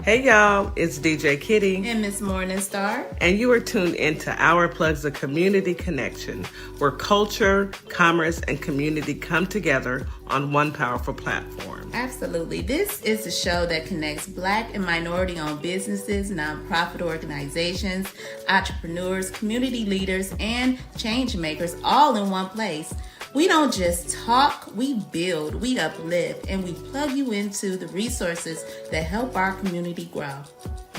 Hey y'all, it's DJ Kitty. And Miss Morningstar. And you are tuned into Our Plugs, a community connection, where culture, commerce, and community come together on one powerful platform. Absolutely. This is the show that connects Black and minority-owned businesses, nonprofit organizations, entrepreneurs, community leaders, and change makers all in one place. We don't just talk, we build, we uplift, and we plug you into the resources that help our community grow.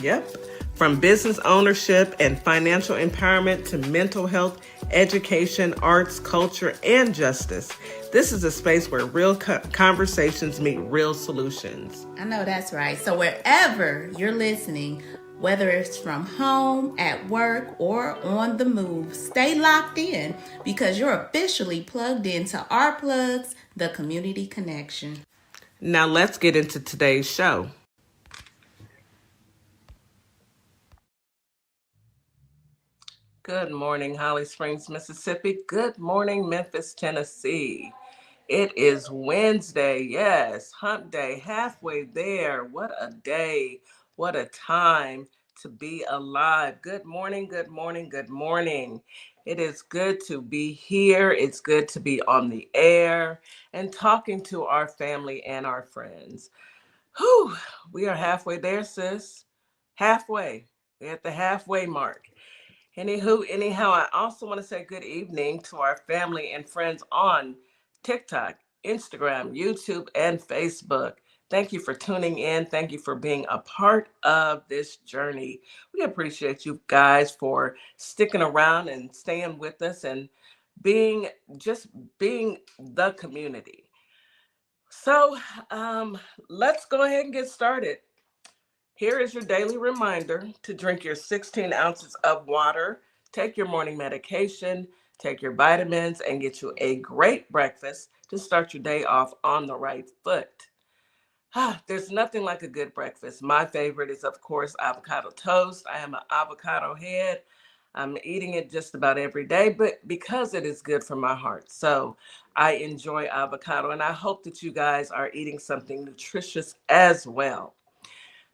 Yep. From business ownership and financial empowerment to mental health, education, arts, culture, and justice. This is a space where real conversations meet real solutions. I know that's right. So wherever you're listening, whether it's from home, at work, or on the move, stay locked in because you're officially plugged into Our Plugs, the community connection. Now let's get into today's show. Good morning, Holly Springs, Mississippi. Good morning, Memphis, Tennessee. It is Wednesday, yes, hump day, halfway there. What a day, what a time to be alive. Good morning, good morning, good morning. It is good to be here. It's good to be on the air and talking to our family and our friends. Whew, we are halfway there, sis. Halfway. We're at the halfway mark. Anyhow, I also want to say good evening to our family and friends on TikTok, Instagram, YouTube, and Facebook. Thank you for tuning in. Thank you for being a part of this journey. We appreciate you guys for sticking around and staying with us and being the community. So let's go ahead and get started. Here is your daily reminder to drink your 16 ounces of water, take your morning medication, take your vitamins, and get you a great breakfast to start your day off on the right foot. There's nothing like a good breakfast. My favorite is, of course, avocado toast. I am an avocado head. I'm eating it just about every day, but because it is good for my heart. So I enjoy avocado, and I hope that you guys are eating something nutritious as well.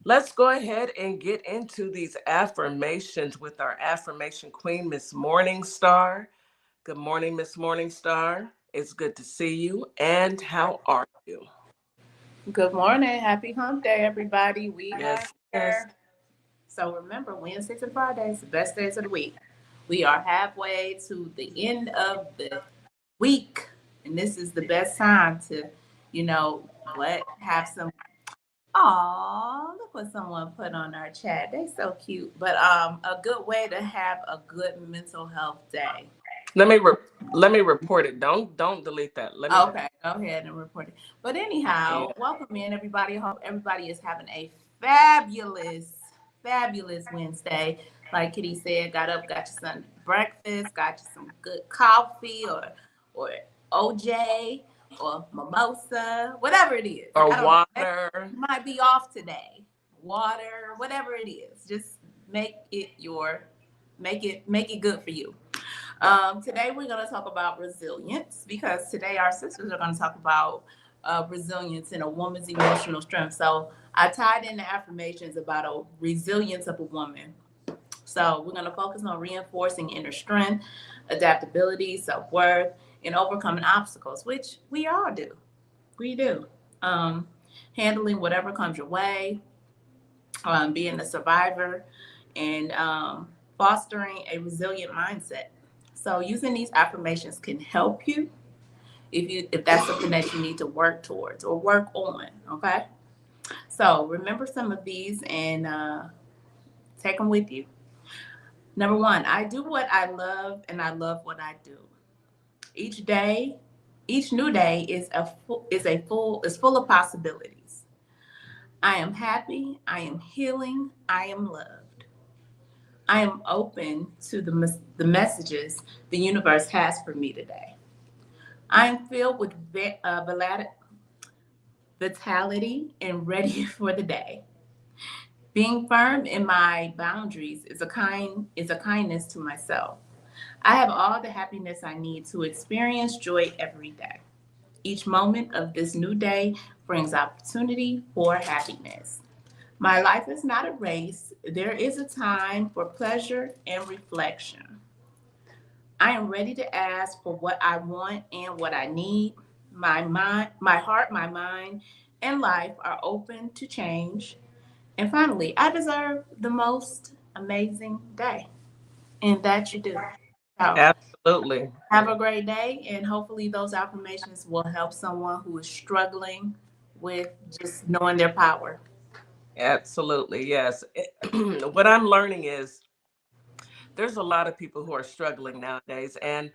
Let's go ahead and get into these affirmations with our affirmation queen, Miss Morningstar. Good morning, Miss Morningstar. It's good to see you. And how are you? Good morning. Happy hump day, everybody. We Yes, are yes. here. So remember, Wednesdays and Fridays, the best days of the week. We are halfway to the end of the week. And this is the best time to, have some. Aw, look what someone put on our chat. They so cute. But a good way to have a good mental health day. Let me report it. Don't delete that. Okay, go ahead and report it. But anyhow, welcome in everybody. I hope everybody is having a fabulous Wednesday. Like Kitty said, got up, got you some breakfast, got you some good coffee or OJ or mimosa, whatever it is. Or water. You might be off today. Water, whatever it is. Just make it good for you. Today we're going to talk about resilience because today our sisters are going to talk about resilience and a woman's emotional strength. So I tied in the affirmations about a resilience of a woman. So we're going to focus on reinforcing inner strength, adaptability, self-worth, and overcoming obstacles, which we all do. We do. Handling whatever comes your way, being a survivor, and fostering a resilient mindset. So using these affirmations can help you if that's something that you need to work towards or work on, okay? So remember some of these and take them with you. Number 1, I do what I love and I love what I do. Each new day is full of possibilities. I am happy, I am healing, I am loved. I am open to the messages the universe has for me today. I am filled with vitality and ready for the day. Being firm in my boundaries is a kindness to myself. I have all the happiness I need to experience joy every day. Each moment of this new day brings opportunity for happiness. My life is not a race. There is a time for pleasure and reflection. I am ready to ask for what I want and what I need. My heart, my mind, and life are open to change. And finally, I deserve the most amazing day. And that you do. So Absolutely. have a great day, and hopefully those affirmations will help someone who is struggling with just knowing their power. Absolutely. Yes. What I'm learning is there's a lot of people who are struggling nowadays, and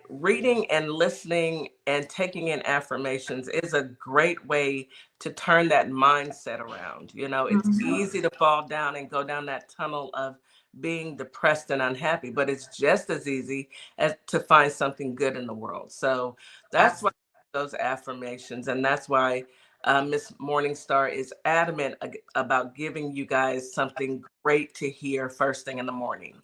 reading and listening and taking in affirmations is a great way to turn that mindset around. You know, it's Mhm. easy to fall down and go down that tunnel of being depressed and unhappy, but it's just as easy as to find something good in the world. So that's why those affirmations, and that's why Miss Morningstar is adamant about giving you guys something great to hear first thing in the morning.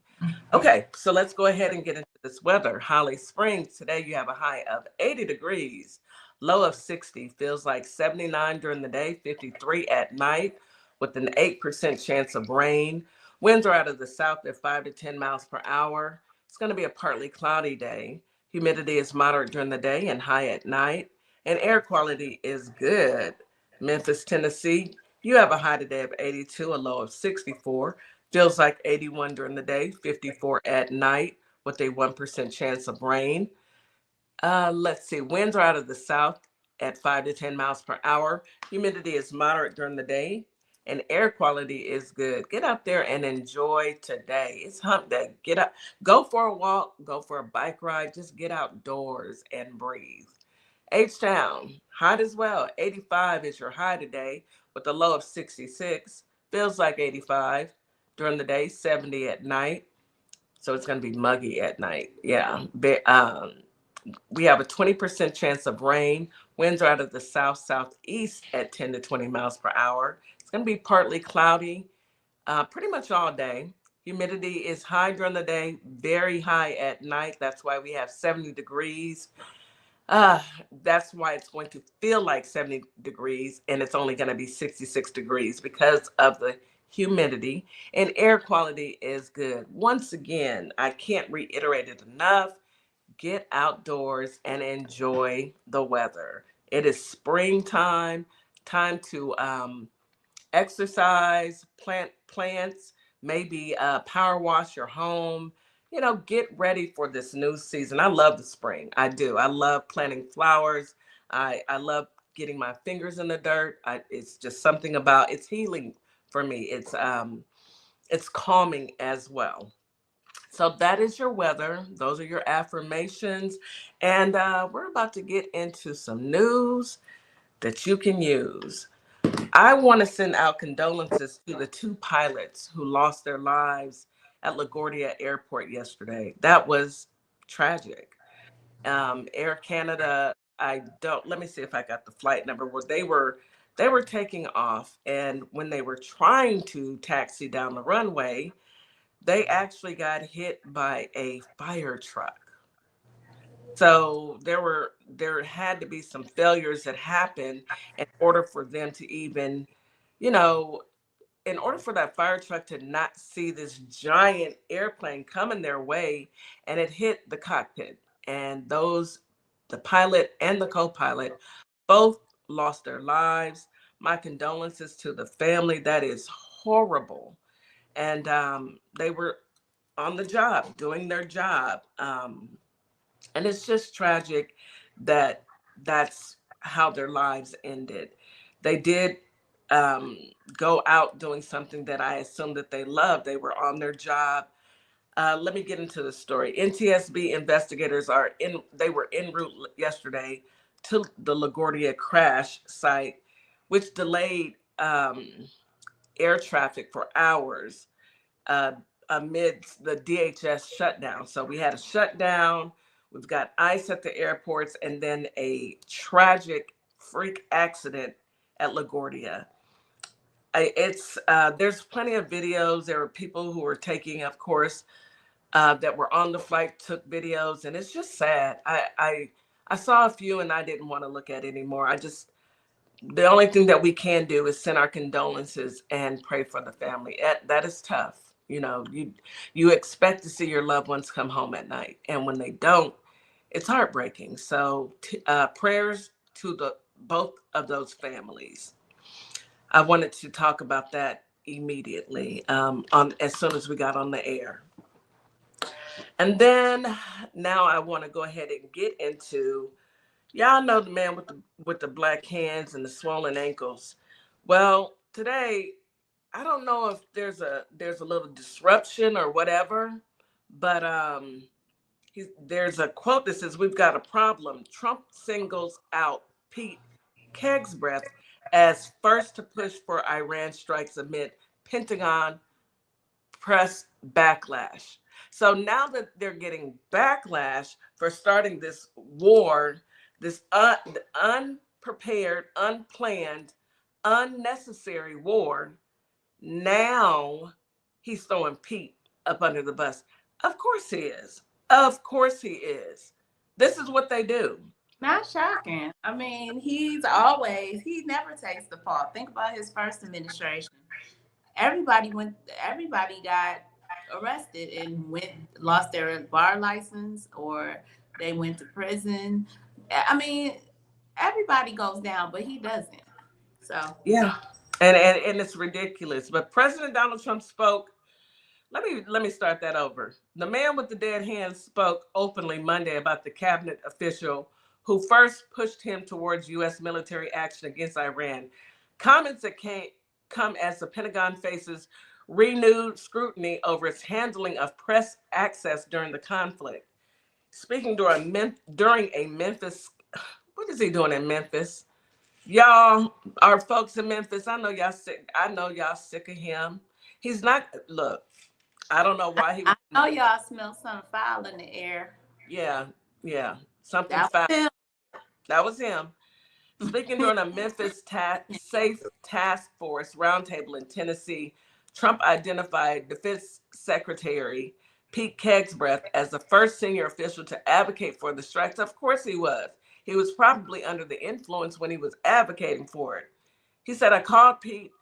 Okay, so let's go ahead and get into this weather. Holly Springs, today you have a high of 80 degrees, low of 60, feels like 79 during the day, 53 at night, with an 8% chance of rain. Winds are out of the south at 5 to 10 miles per hour. It's going to be a partly cloudy day. Humidity is moderate during the day and high at night, and air quality is good. Memphis, Tennessee, you have a high today of 82, a low of 64. Feels like 81 during the day, 54 at night, with a 1% chance of rain. Let's see, winds are out of the south at 5 to 10 miles per hour. Humidity is moderate during the day, and air quality is good. Get out there and enjoy today. It's hump day. Get up, go for a walk, go for a bike ride, just get outdoors and breathe. H Town, hot as well. 85 is your high today with a low of 66. Feels like 85 during the day, 70 at night. So it's going to be muggy at night. Yeah. We have a 20% chance of rain. Winds are out of the south southeast at 10 to 20 miles per hour. It's going to be partly cloudy pretty much all day. Humidity is high during the day, very high at night. That's why we have 70 degrees. Uh, that's why it's going to feel like 70 degrees and it's only going to be 66 degrees because of the humidity, and air quality is good. Once again, I can't reiterate it enough. Get outdoors and enjoy the weather. It is springtime, time to exercise, plant plants, maybe power wash your home. You know, get ready for this new season. I love the spring. I do. I love planting flowers. I love getting my fingers in the dirt. It's just something about it's healing for me. It's calming as well. So that is your weather. Those are your affirmations, and we're about to get into some news that you can use. I want to send out condolences to the two pilots who lost their lives at LaGuardia Airport yesterday. That was tragic. Air Canada, I don't, let me see if I got the flight number. Where they were taking off, and when they were trying to taxi down the runway, they actually got hit by a fire truck. So there had to be some failures that happened in order for them to even, you know, in order for that fire truck to not see this giant airplane coming their way, and it hit the cockpit. And the pilot and the co-pilot both lost their lives. My condolences to the family. That is horrible. And they were on the job, doing their job. And it's just tragic that that's how their lives ended. They did um, go out doing something that I assume that they loved. They were on their job. Let me get into the story. NTSB investigators they were en route yesterday to the LaGuardia crash site, which delayed air traffic for hours uh, amidst the DHS shutdown. So we had a shutdown, we've got ice at the airports, and then a tragic freak accident at LaGuardia. It's there's plenty of videos. There were people who were taking, of course, that were on the flight took videos, and it's just sad. I saw a few and I didn't want to look at anymore. I just the only thing that we can do is send our condolences and pray for the family. That is tough. You expect to see your loved ones come home at night, and when they don't, it's heartbreaking. So prayers to the both of those families. I wanted to talk about that immediately, on as soon as we got on the air. And then now I want to go ahead and get into, y'all know the man with the black hands and the swollen ankles. Well, today I don't know if there's a little disruption or whatever, but there's a quote that says, "We've got a problem." Trump singles out Pete Kegsbreth as first to push for Iran strikes amid Pentagon press backlash. So now that they're getting backlash for starting this war, this unprepared, unplanned, unnecessary war, now he's throwing Pete up under the bus. Of course he is. Of course he is. This is what they do. Not shocking. I mean, he never takes the fault. Think about his first administration. Everybody got arrested and lost their bar license, or they went to prison. I mean, everybody goes down, but he doesn't. So Yeah. And it's ridiculous. But President Donald Trump spoke. Let me start that over. The man with the dead hands spoke openly Monday about the cabinet official who first pushed him towards U.S. military action against Iran. Comments that come as the Pentagon faces renewed scrutiny over its handling of press access during the conflict. Speaking during a Memphis, what is he doing in Memphis? Y'all, our folks in Memphis, I know y'all sick. I know y'all sick of him. He's not. Look, I don't know why he I was. know y'all smell something foul in the air. Yeah, yeah, something That foul. was him. That was him. Speaking during a Memphis Safe Task Force roundtable in Tennessee, Trump identified Defense Secretary Pete Kegsbreth as the first senior official to advocate for the strikes. Of course he was. He was probably under the influence when he was advocating for it. He said, "I called Pete,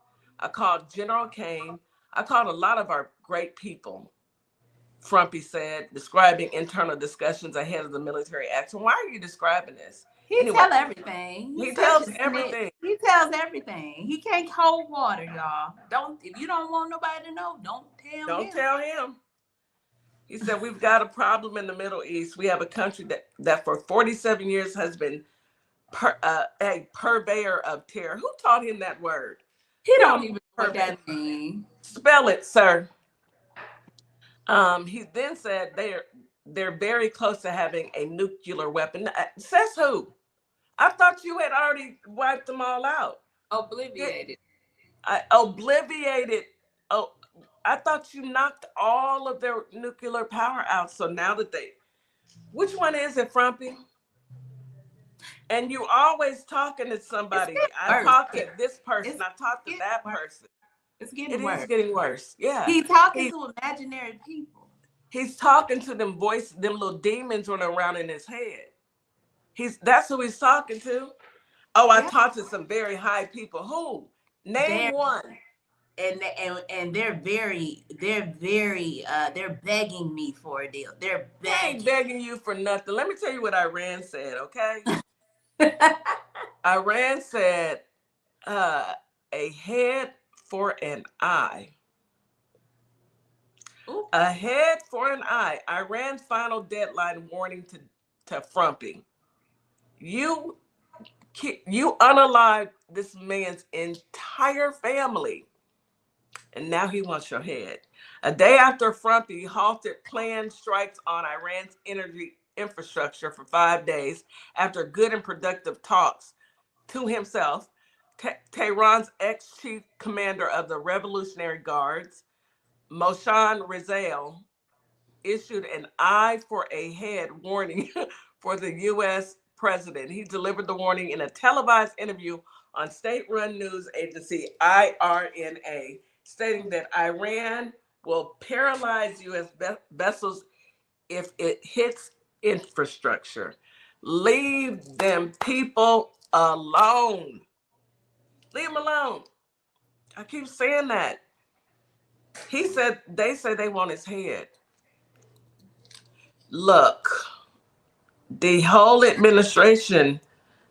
I called General Kane, I called a lot of our great people," Frumpy said, describing internal discussions ahead of the military action. Why are you describing this? He Anyway, tell everything. he He's such a tells snitch. everything. He tells everything. He can't hold water, y'all. Don't If you don't want nobody to know, don't tell Don't him. tell him. He said, "We've got a problem in the Middle East. We have a country that for 47 years has been a purveyor of terror." Who taught him that word? He He don't don't even know what purvey. that means. Spell it, sir. He then said they're very close to having a nuclear weapon. Says who? I thought you had already wiped them all out. Obliviated. I obliviated. Oh, I thought you knocked all of their nuclear power out. So now that which one is it, Frumpy? And you always talking to It's somebody. getting I worse. talked to this person. It's I talked to getting that worse. person. It's It getting is worse. getting worse. Yeah. He's talking He, to imaginary people. he's talking to them them little demons running around in his head. That's who he's talking to. Oh, I Yeah. talked to some very high people. Who? Name They're one. and they're begging me for a deal. They're They ain't begging. begging you for nothing. Let me tell you what Iran said, okay? Iran said, uh, a head for an eye. Ooh, A head for an eye. Iran's final deadline warning to Frumpy. You you unalived this man's entire family, and now he wants your head. A day after Frumpy halted planned strikes on Iran's energy infrastructure for 5 days after good and productive talks to himself, Tehran's ex-chief commander of the Revolutionary Guards, Moshan Rizal, issued an eye for a head warning for the U.S. president. He delivered the warning in a televised interview on state-run news agency IRNA, stating that Iran will paralyze U.S. vessels if it hits infrastructure. Leave them people alone. Leave him alone. I keep saying that. They say they want his head. Look, the whole administration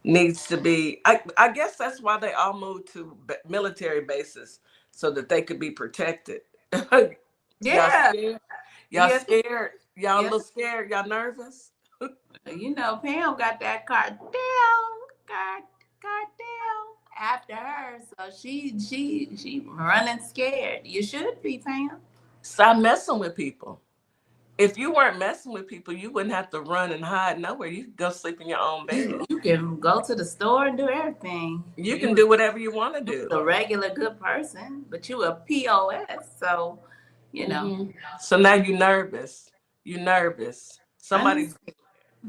needs to be, I guess that's why they all moved to military bases so that they could be protected. Y'all Yeah. scared? Y'all Yes. scared? Y'all a Yes. little scared? Y'all nervous? You know, Pam got that cartel after her, so she running scared. You should be, Pam. Stop messing with people. If you weren't messing with people, you wouldn't have to run and hide nowhere. You could go sleep in your own bed. You can go to the store and do everything. You can do whatever you want to You do. was a regular good person, but you a POS, so you know. Hmm. So now you nervous. You nervous. Running.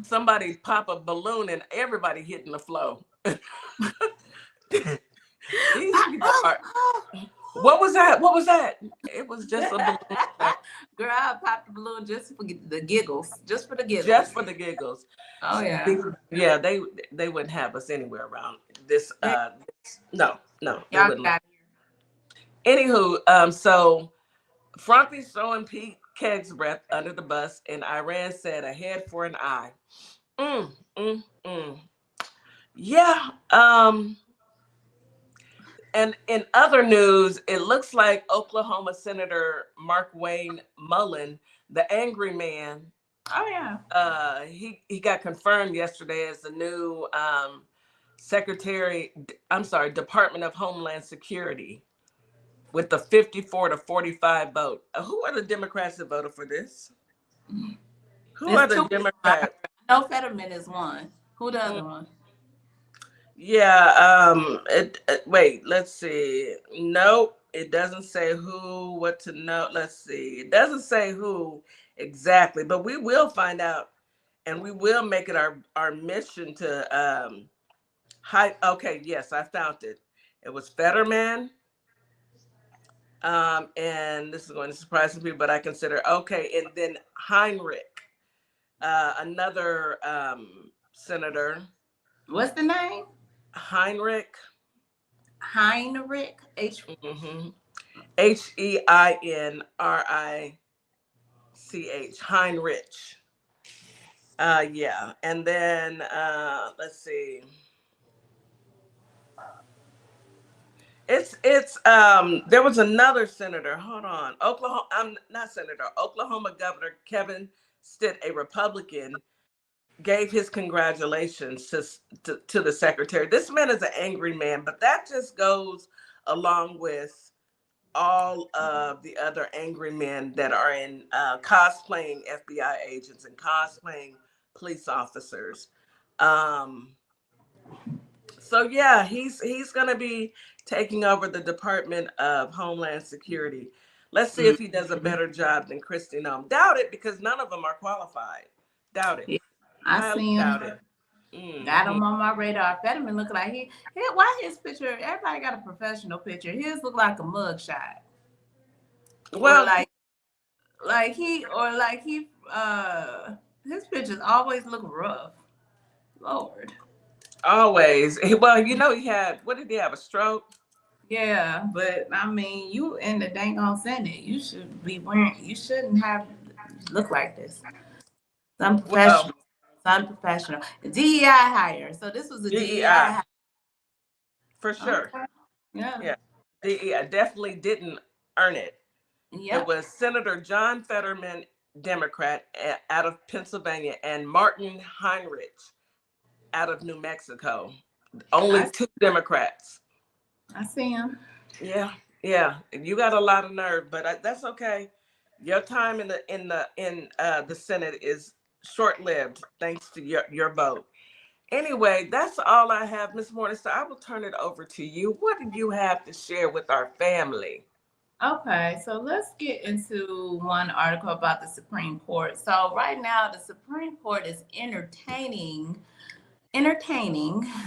Somebody pop a balloon and everybody hitting the floor. These people are. What was that? What was that? It was just a balloon. Girl, I popped the balloon just for the giggles. Just for the giggles. Just for the giggles. Oh yeah. Yeah, they wouldn't have us anywhere around this. They, No, no, they y'all wouldn't. got Anywho, so Frumpy's throwing Pete Kegsbreath under the bus, and Iran said a head for an eye. Mm, mm, mm. Yeah. And in other news, it looks like Oklahoma Senator Mark Wayne Mullen, the angry man, Oh yeah. he got confirmed yesterday as the new secretary. I'm sorry, Department of Homeland Security with the 54-45 vote. Who are the Democrats that voted for this? Who are It's the two. Democrats? No, Fetterman is one. Who the other one? Yeah. Wait. Let's see. Nope. It doesn't say who. What to know. Let's see. It doesn't say who exactly, but we will find out, and we will make it our mission to hide. Okay. Yes, I found it. It was Fetterman. And this is going to surprise some people, but I consider okay. And then Heinrich, another senator. What's the name? Heinrich. Heinrich H. Mm-hmm. Heinrich. Heinrich. Yeah. And then let's see. It's there was another senator. Hold on. Oklahoma, I'm not senator. Oklahoma Governor Kevin Stitt, a Republican, gave his congratulations to the secretary. This man is an angry man, but that just goes along with all of the other angry men that are in cosplaying FBI agents and cosplaying police officers. Um, so yeah, he's gonna be taking over the Department of Homeland Security. Let's see if he does a better job than Christy Nome. Doubt it because none of them are qualified. Doubt it. Yeah, I Highly see him. doubt it. Got Mm-hmm. him on my radar. Fetterman look like why his picture? Everybody got a professional picture. His look like a mugshot, or Well, his pictures always look rough. Lord. always. Well, you know, he had, what did he have? A stroke? Yeah, but I mean, you in the dang on Senate. You should be wearing. You shouldn't have look like this. It's Well, unprofessional. It's unprofessional. DEI hire. So this was a DEI DEI hire. for sure. Okay. Yeah. Yeah, DEI definitely didn't earn it. It Yep. was Senator John Fetterman, Democrat, out of Pennsylvania, and Martin Heinrich out of New Mexico. Only I two Democrats. I see him. Yeah, yeah. You got a lot of nerve, but that's okay. Your time in the Senate is short lived, thanks to your vote. Anyway, that's all I have, Miss Morningstar. I will turn it over to you. What do you have to share with our family? Okay, so let's get into one article about the Supreme Court. So right now, the Supreme Court is entertaining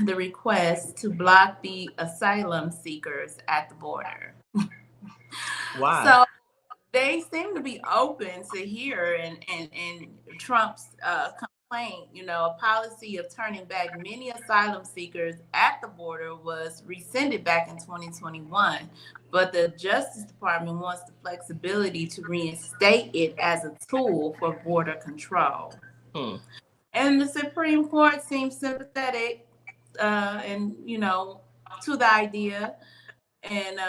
the request to block the asylum seekers at the border. Why? So they seem to be open to hear and Trump's complaint, a policy of turning back many asylum seekers at the border was rescinded back in 2021, but the Justice Department wants the flexibility to reinstate it as a tool for border control. And the Supreme Court seems sympathetic, and to the idea, and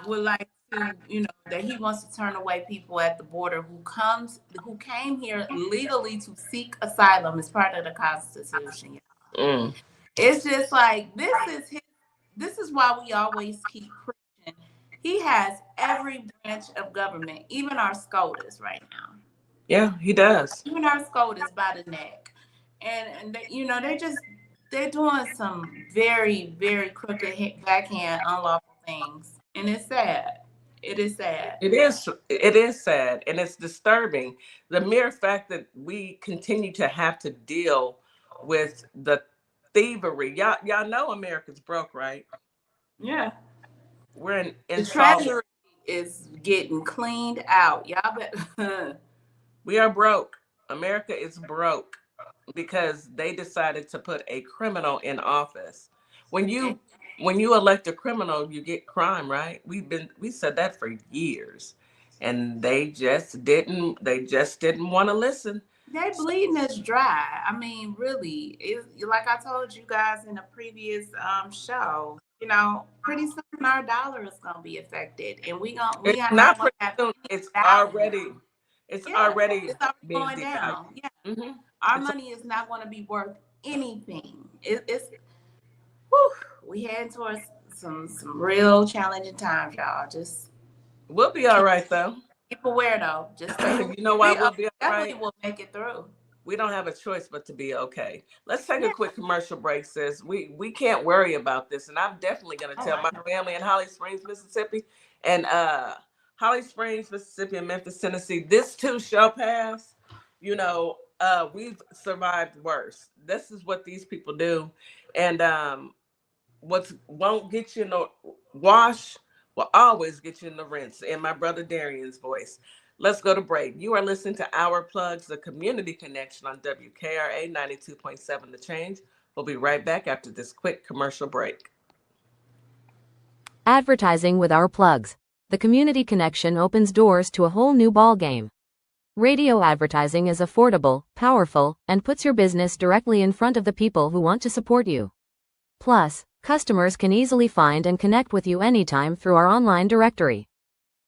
would like to, that he wants to turn away people at the border who came here legally to seek asylum as part of the Constitution. It's just like this is why we always keep preaching. He has every branch of government, even our SCOTUS right now. Yeah, he does. Even our SCOTUS by the neck, and they're doing some very, very crooked backhand unlawful things, and it's sad. It is sad. It is sad, and it's disturbing. The mere fact that we continue to have to deal with the thievery. Y'all know America's broke, right? Yeah. We're in the treasury is getting cleaned out. Y'all bet. We are broke. America is broke because they decided to put a criminal in office. When you elect a criminal, you get crime, right? We said that for years, and they just didn't want to listen. They bleeding us dry. I mean, really, like I told you guys in a previous show. Pretty soon our dollar is gonna be affected, and it's already going down. Yeah, our money is not going to be worth anything. We heading towards some real challenging times, y'all. We'll be all right though. Keep aware though. Just you know why we'll be all right. Definitely will make it through. We don't have a choice but to be okay. Let's take a quick commercial break, sis. We can't worry about this, and I'm definitely going to tell my family in Holly Springs, Mississippi, and Holly Springs, Mississippi, and Memphis, Tennessee. This too shall pass. We've survived worse. This is what these people do, and what won't get you in the wash will always get you in the rinse. In my brother Darian's voice. Let's go to break. You are listening to Our Plugs, the community connection on WKRA 92.7 The Change. We'll be right back after this quick commercial break. Advertising with Our Plugs. The community connection opens doors to a whole new ballgame. Radio advertising is affordable, powerful, and puts your business directly in front of the people who want to support you. Plus, customers can easily find and connect with you anytime through our online directory.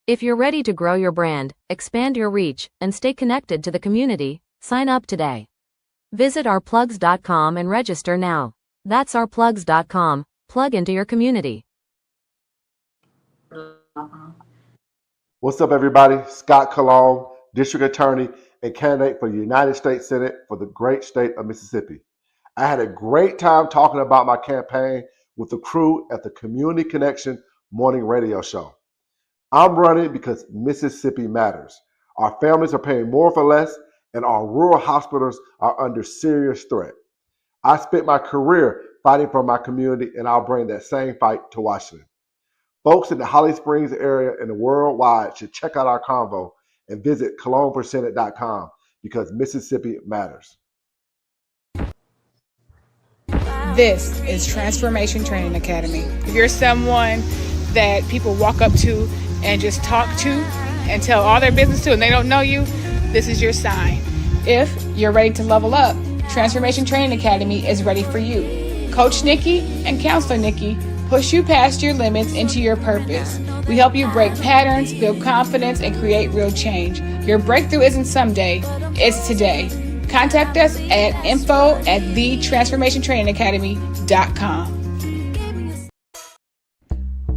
If you're ready to grow your brand, expand your reach, and stay connected to the community, sign up today. Visit ourplugs.com and register now. That's ourplugs.com. Plug into your community. What's up, everybody? Scott Cologne, District Attorney and candidate for the United States Senate for the great state of Mississippi. I had a great time talking about my campaign with the crew at the Community Connection morning radio show. I'm running because Mississippi matters. Our families are paying more for less, and our rural hospitals are under serious threat. I spent my career fighting for my community, and I'll bring that same fight to Washington. Folks in the Holly Springs area and worldwide should check out our convo and visit cologneforsenate.com because Mississippi matters. This is Transformation Training Academy. If you're someone that people walk up to and just talk to and tell all their business to and they don't know you, this is your sign. If you're ready to level up, Transformation Training Academy is ready for you. Coach Nikki and Counselor Nikki push you past your limits into your purpose. We help you break patterns, build confidence, and create real change. Your breakthrough isn't someday, it's today. Contact us at info@thetransformationtrainingacademy.com.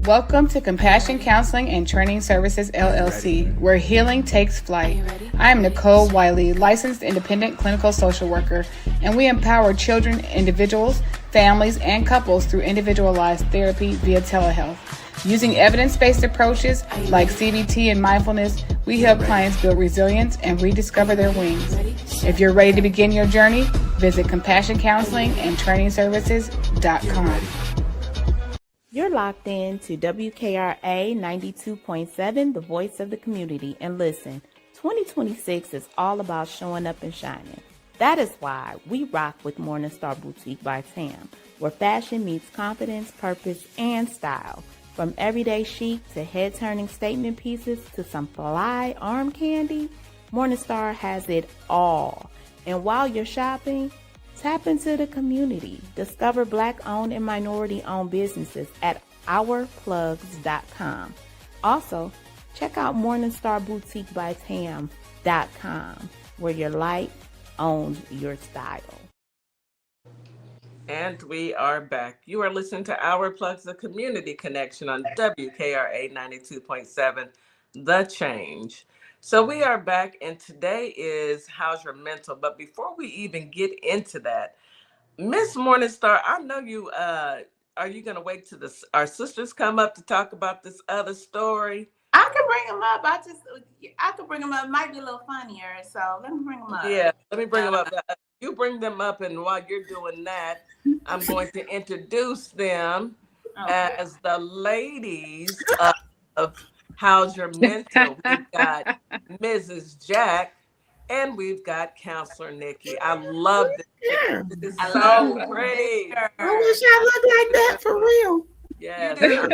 Welcome to Compassion Counseling and Training Services, LLC, where healing takes flight. I am Nicole Wiley, licensed independent clinical social worker, and we empower children, individuals, families, and couples through individualized therapy via telehealth. Using evidence-based approaches like CBT and mindfulness, we help clients build resilience and rediscover their wings. If you're ready to begin your journey, visit CompassionCounselingandTrainingServices.com. You're locked in to WKRA 92.7, the voice of the community. And listen, 2026 is all about showing up and shining. That is why we rock with Morningstar Boutique by Tam, where fashion meets confidence, purpose, and style. From everyday chic to head-turning statement pieces to some fly arm candy, Morningstar has it all. And while you're shopping, tap into the community. Discover Black-owned and minority-owned businesses at ourplugsllc.com. Also, check out morningstarboutiquebytam.com, where your light owns your style. And we are back. You are listening to Our Plugs, the community connection on WKRA 92.7, The Change. So we are back, and today is How's Your Mental? But before we even get into that, Miss Morningstar, I know you, are you going to wait till our sisters come up to talk about this other story? I can bring them up. I could bring them up. It might be a little funnier, so let me bring them up. Yeah, let me bring them up. You bring them up, and while you're doing that, I'm going to introduce them as the ladies of How's Your Mental. We've got Mrs. Jack, and we've got Counselor Nikki. I love this. This is so pretty. I wish I looked like that for real. Yes, you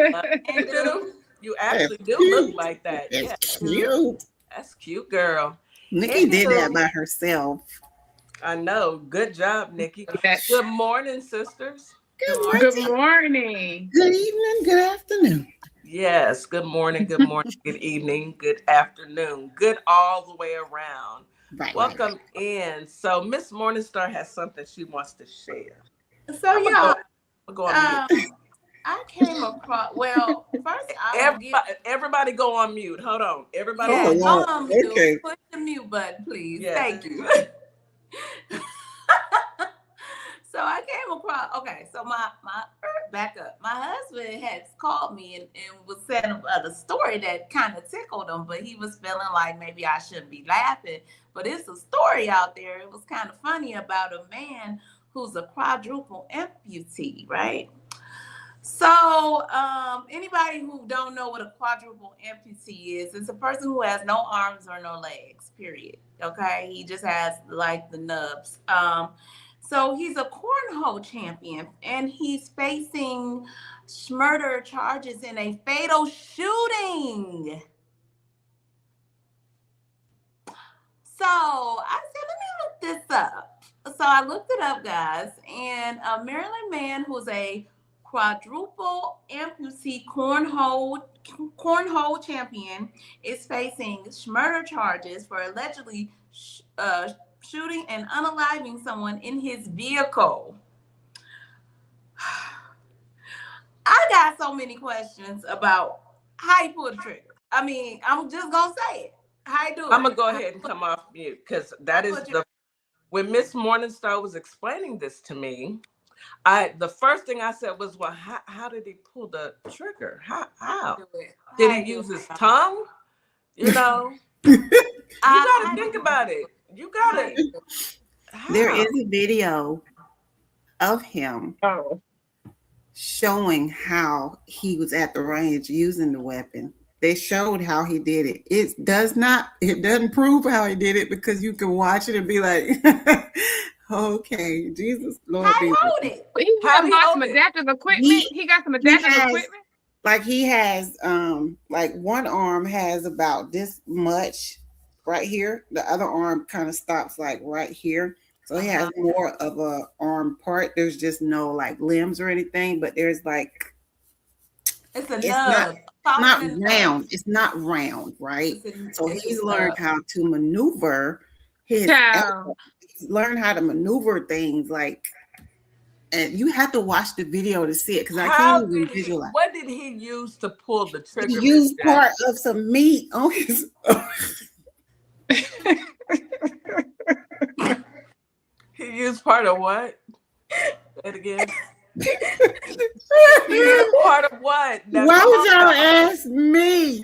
do. You actually do look like that. That's cute. That's cute, girl. Nikki did that by herself. I know. Good job, Nikki. Yes. Good morning, sisters. Good morning. Good morning. Good evening. Good afternoon. Yes. Good morning. Good morning. Good evening. Good afternoon. Good all the way around. Right. Welcome in. So Miss Morningstar has something she wants to share. So y'all, Go on mute. I came across. Well, first Everybody go on mute. Hold on. Everybody. Yeah, Oh, wow. Okay. push the mute button, please. Yeah. Thank you. So I came across. Okay, so my back up. My husband had called me and was saying about a story that kind of tickled him, but he was feeling like maybe I shouldn't be laughing. But it's a story out there. It was kind of funny about a man who's a quadruple amputee, right? So anybody who don't know what a quadruple amputee is, it's a person who has no arms or no legs, period. Okay, he just has like the nubs. So he's a cornhole champion, and he's facing murder charges in a fatal shooting. So I said, let me look this up. So I looked it up, guys, and a Maryland man who's a quadruple amputee cornhole champion is facing murder charges for allegedly shooting and unaliving someone in his vehicle. I got so many questions about how he pulled the trigger. I mean, I'm just gonna say it. How you do it? I'm gonna go ahead and come off mute because that is when Miss Morningstar was explaining this to me. The first thing I said was, well, how did he pull the trigger? How? Did he use his tongue? You know, you gotta think about it. You gotta. There is a video of him showing how he was at the range using the weapon. They showed how he did it. It doesn't prove how he did it because you can watch it and be like, okay, Jesus, Lord. How hold it? He got some adaptive equipment. He got some adaptive equipment. Like he has, like one arm has about this much right here. The other arm kind of stops like right here. So he has more of a arm part. There's just no like limbs or anything, but there's like it's nub. Not round. It's not round, right? So he's learned how to maneuver his learn how to maneuver things like, and you have to watch the video to see it because I can't even visualize. What did he use to pull the trigger? He used part of some meat on his. He used part of what? Say it again. Part of what? Why would y'all ask me?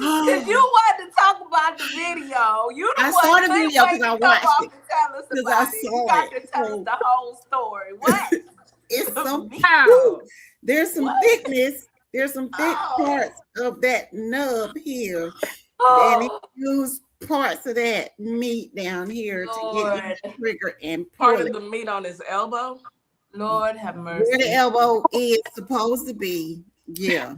If you want to talk about the video, I saw the video because I watched it. Because I saw you got to tell us the whole story. What? It's some there's some thickness. There's some thick parts of that nub here, and he used parts of that meat down here to get the trigger and pull Part it. of the meat on his elbow. Lord have mercy. Where the elbow is supposed to be. Yeah.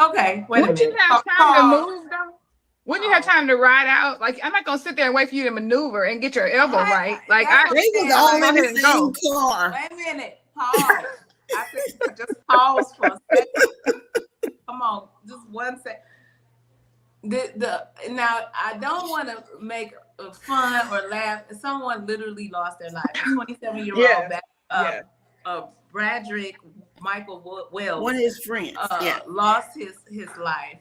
Okay, wait a Wouldn't minute. you have time to move though? Wouldn't you have time to ride out? Like, I'm not gonna sit there and wait for you to maneuver and get your elbow right. Like, they was all in the same car. Wait a minute. Pause. I said, just pause for a second. Come on, just 1 second. Now I don't want to make fun or laugh. Someone literally lost their life. A 27-year-old Bradrick Michael Wells, one of his friends, lost his life.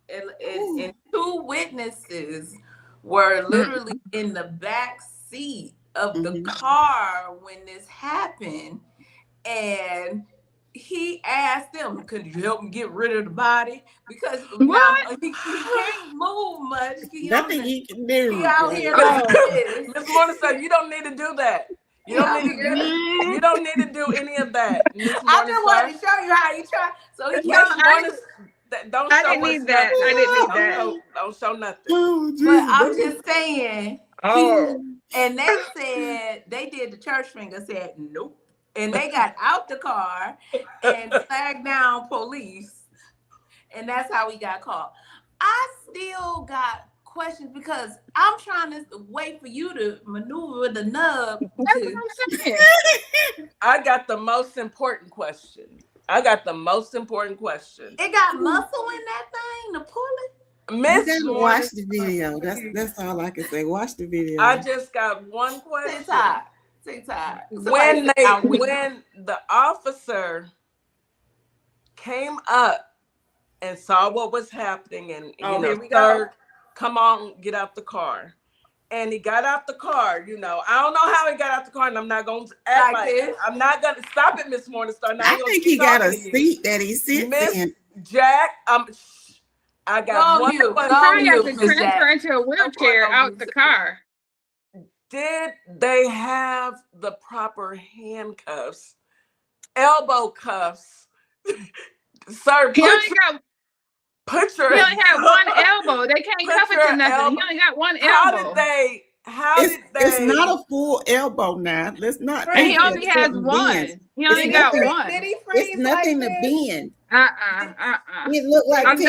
And two witnesses were literally in the back seat of the car when this happened, and he asked them, "Could you help me get rid of the body?" Because now he can't move much. Nothing he can do. He out here like this. Miss Morningstar, you don't need to do that. You don't need to do any of that. I just wanted to show you how he tried. So he don't I show didn't need us that. nothing. I didn't need that. Don't show nothing. Oh, but I'm just saying. Oh. And they said they did the church finger. Said nope. And they got out the car and flagged down police. And that's how we got caught. I still got questions because I'm trying to wait for you to maneuver the nub. I got the most important question. It got muscle in that thing to pull it. Miss, watch the video. That's all I can say. Watch the video. I just got one question. TikTok. When the officer came up and saw what was happening, and sir, come on, get out the car. And he got out the car. I don't know how he got out the car, and I'm not going to act like it. I'm not going to stop it, Miss Morningstar. I think he got a seat that he sits in. Miss Jack, I got one question. Probably have to transfer into a wheelchair out the car. Did they have the proper handcuffs, elbow cuffs? Sir, he only had one elbow. They can't cuff it to nothing. He only got one elbow. How did they? It's not a full elbow now. Let's not. And he only has one. He only got one. It's nothing to bend. It looked like I'm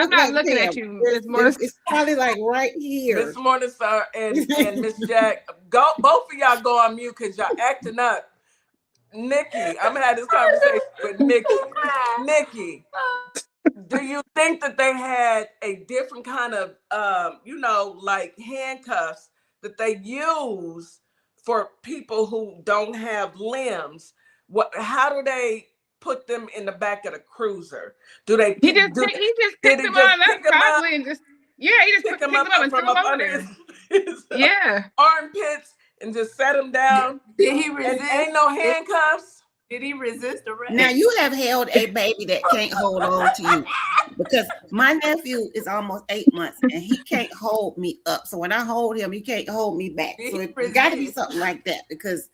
not looking at you. It's probably like right here. Miss Morningstar and Miss Jack, both of y'all go on mute because y'all acting up. Nikki, I'm gonna have this conversation with Nikki. Nikki, do you think that they had a different kind of, like handcuffs that they use for people who don't have limbs? How do they put them in the back of the cruiser? Do they? He just picked them up probably and just he just picked them up and threw them over there. His armpits and just set them down. Did he resist? And ain't no handcuffs. Did he resist arrest? Now you have held a baby that can't hold on to you, because my nephew is almost 8 months and he can't hold me up. So when I hold him, he can't hold me back. So it got to be something like that, because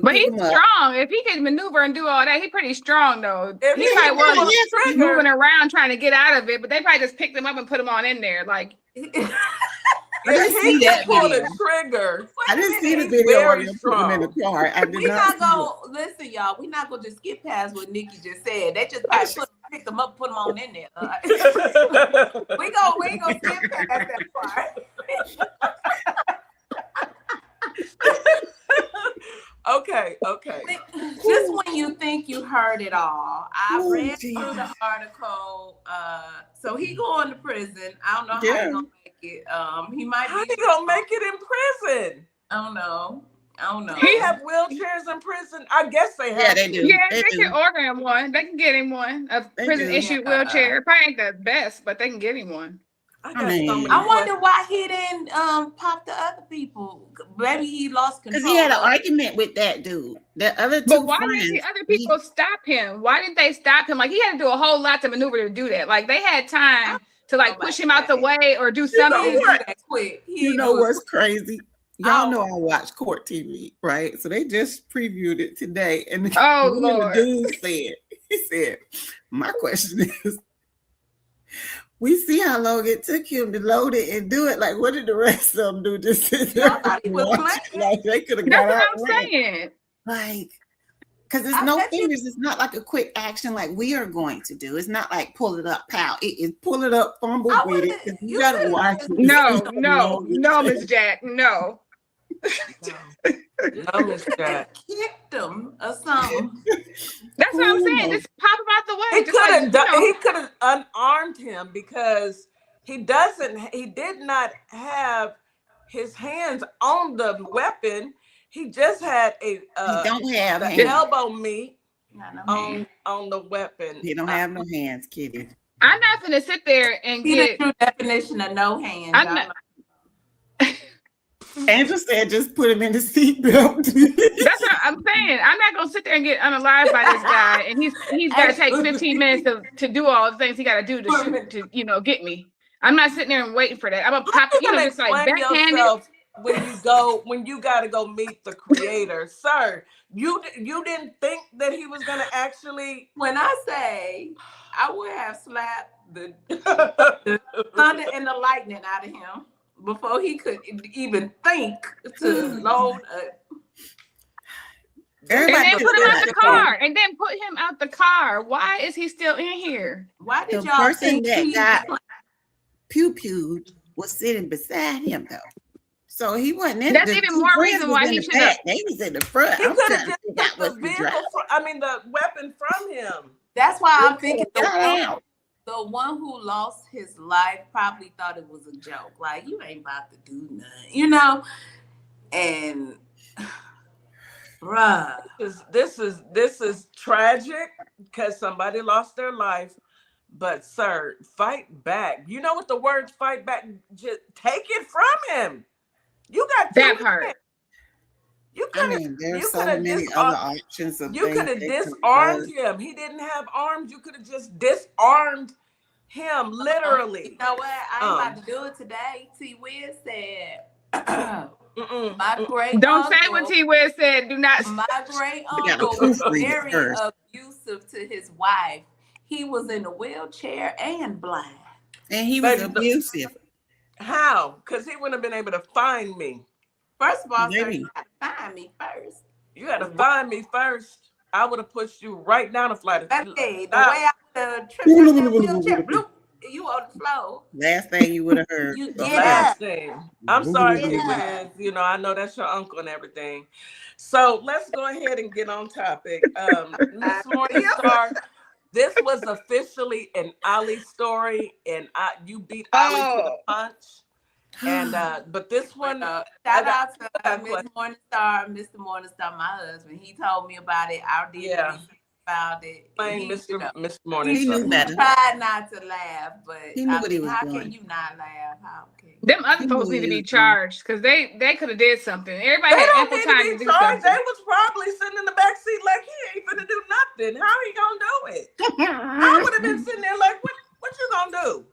but he's strong. If he can maneuver and do all that, he's pretty strong though. He might was moving around trying to get out of it, but they probably just picked him up and put him on in there. Like I didn't see that pull video. the trigger. I didn't see the video where you put him in the car. I did We're not go listen, y'all. We're not gonna just skip past what Nikki just said. They just picked them up, put them on in there. we ain't gonna skip past that part. Okay. Just when you think you heard it all, I read through the article. So he going to prison. I don't know how he gonna make it. He might. How he gonna make it in prison? I don't know. He have wheelchairs in prison. I guess they have. Yeah, they do. Yeah, they can order him one. They can get him one. A prison issued wheelchair. Probably ain't the best, but they can get him one. I wonder why he didn't pop the other people. Maybe he lost control. Because he had an argument with that dude. The other two. But why did the other people stop him? Why didn't they stop him? Like, he had to do a whole lot to maneuver to do that. Like, they had time to push him out the way or do something. You know what's crazy? Y'all know I watch Court TV, right? So they just previewed it today, and Lord, the dude said, my question is, We see how long it took him to load it and do it. Like, what did the rest of them do? Just sit there Nobody was watch? playing. Like, they could have That's got what out. I'm saying. Like, because there's I no bet you- fingers. It's not like a quick action like we are going to do. It's not like pull it up, pow. It is pull it up, fumble I with it. wouldn't- 'Cause you you gotta could've- watch it. No, Miss Jack, no. No, Miss Jack. Kicked him or something. That's what I'm saying. Just pop him out the way. He Just like, he could have unarmed him because he did not have his hands on the weapon. He just had He don't have the hands. elbow meat Not no on the weapon. He don't have no hands, Kitty. I'm not gonna sit there and See get. the true definition of no hands. I'm not- Angela said just put him in the seatbelt. That's what I'm saying. I'm not gonna sit there and get unalived by this guy, and he's got to take 15 minutes to do all the things he got to do to shoot to get me. I'm not sitting there and waiting for that. I'm gonna pop, just like backhanded. When you gotta go meet the creator, sir. You didn't think that he was gonna actually. When I say I would have slapped the thunder and the lightning out of him before he could even think to load a. And then Everybody put him out the knows car. And then put him out the car. Why is he still in here? Why did the y'all person think that he got pew-pewed was sitting beside him though. So he wasn't in. That's the even two more friends reason was why in he the should have. back. They was in the front. He I'm could trying have to just figure out took the what's the driver. the weapon from him. That's why I'm thinking Got out. the one who lost his life probably thought it was a joke. Like, you ain't about to do nothing, And bruh. This is tragic because somebody lost their life. But sir, fight back. You know what the word fight back? Just take it from him. You got That part. There's so many other options of you things could have they could've disarmed done. him. He didn't have arms. You could have just disarmed him, literally. You know what? I ain't about to do it today. T. Wiz said, my great Don't uncle, say what T. Wiz said. Do not. my great gotta uncle was proofread it very first. abusive to his wife. He was in a wheelchair and blind. And he was Baby, abusive. How? Because he wouldn't have been able to find me. First of all, sir, Maybe. you gotta find me first. You got to find me first. I would have pushed you right down the flight of That's it. The way I would have tripped in that wheelchair, bloop, you on the floor. Last thing you would have heard. You The Yeah. last thing. I'm sorry, Yeah. T. Wiz. I know that's your uncle and everything. So let's go ahead and get on topic. Miss Morningstar, this was officially an Ali story, and you beat Ali to the punch. And but this one, Shout I got- out to Miss Morningstar, Mr. Morningstar, my husband. He told me about it. I did research about it. playing He, Mr. He Morningstar. knew better. tried not to laugh, but He knew what he was how doing. can you not laugh? How can Them other He folks knew need to he be was doing. charged because they could have did something. Everybody They had don't ample need time to to be do charged. They something. was probably sitting in the back seat like he ain't finna do nothing. How he gonna do it? I would have been sitting there like, what you gonna do?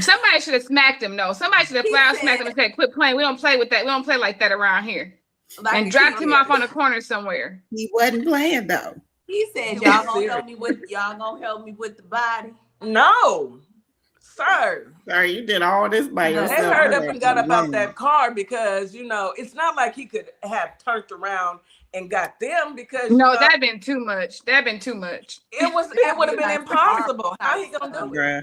Somebody should have smacked him. No, somebody should have He flat said- smacked him and said, "Quit playing. We don't play with that. We don't play like that around here." like And dropped him off on the corner somewhere. He wasn't playing though. He said, He "Y'all was gonna serious. help me with the body." No, sir. Sorry, you did all this by They yourself. They heard up and got up out Alone. that car because it's not like he could have turned around and got them because No, that'd been too much. That'd been too much. it would have been impossible. How he gonna do it? Bruh.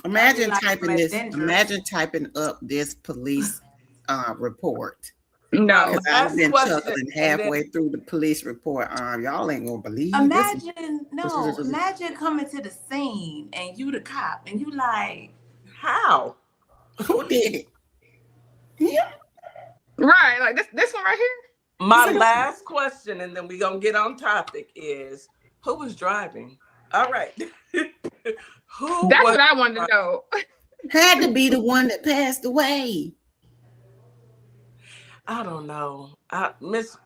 Imagine Like typing this. dangerous. Imagine typing up this police report. No. Because That's I've been what- chuckling and halfway then- through the police report. Y'all ain't gonna believe this. Imagine coming to the scene and you the cop and you like, How? Who did it? Him? Right, like this one right here. My last question, and then we gonna get on topic, is who was driving? All right. Who That's was what I wanted to know. Had to be the one that passed away. I don't know. Miss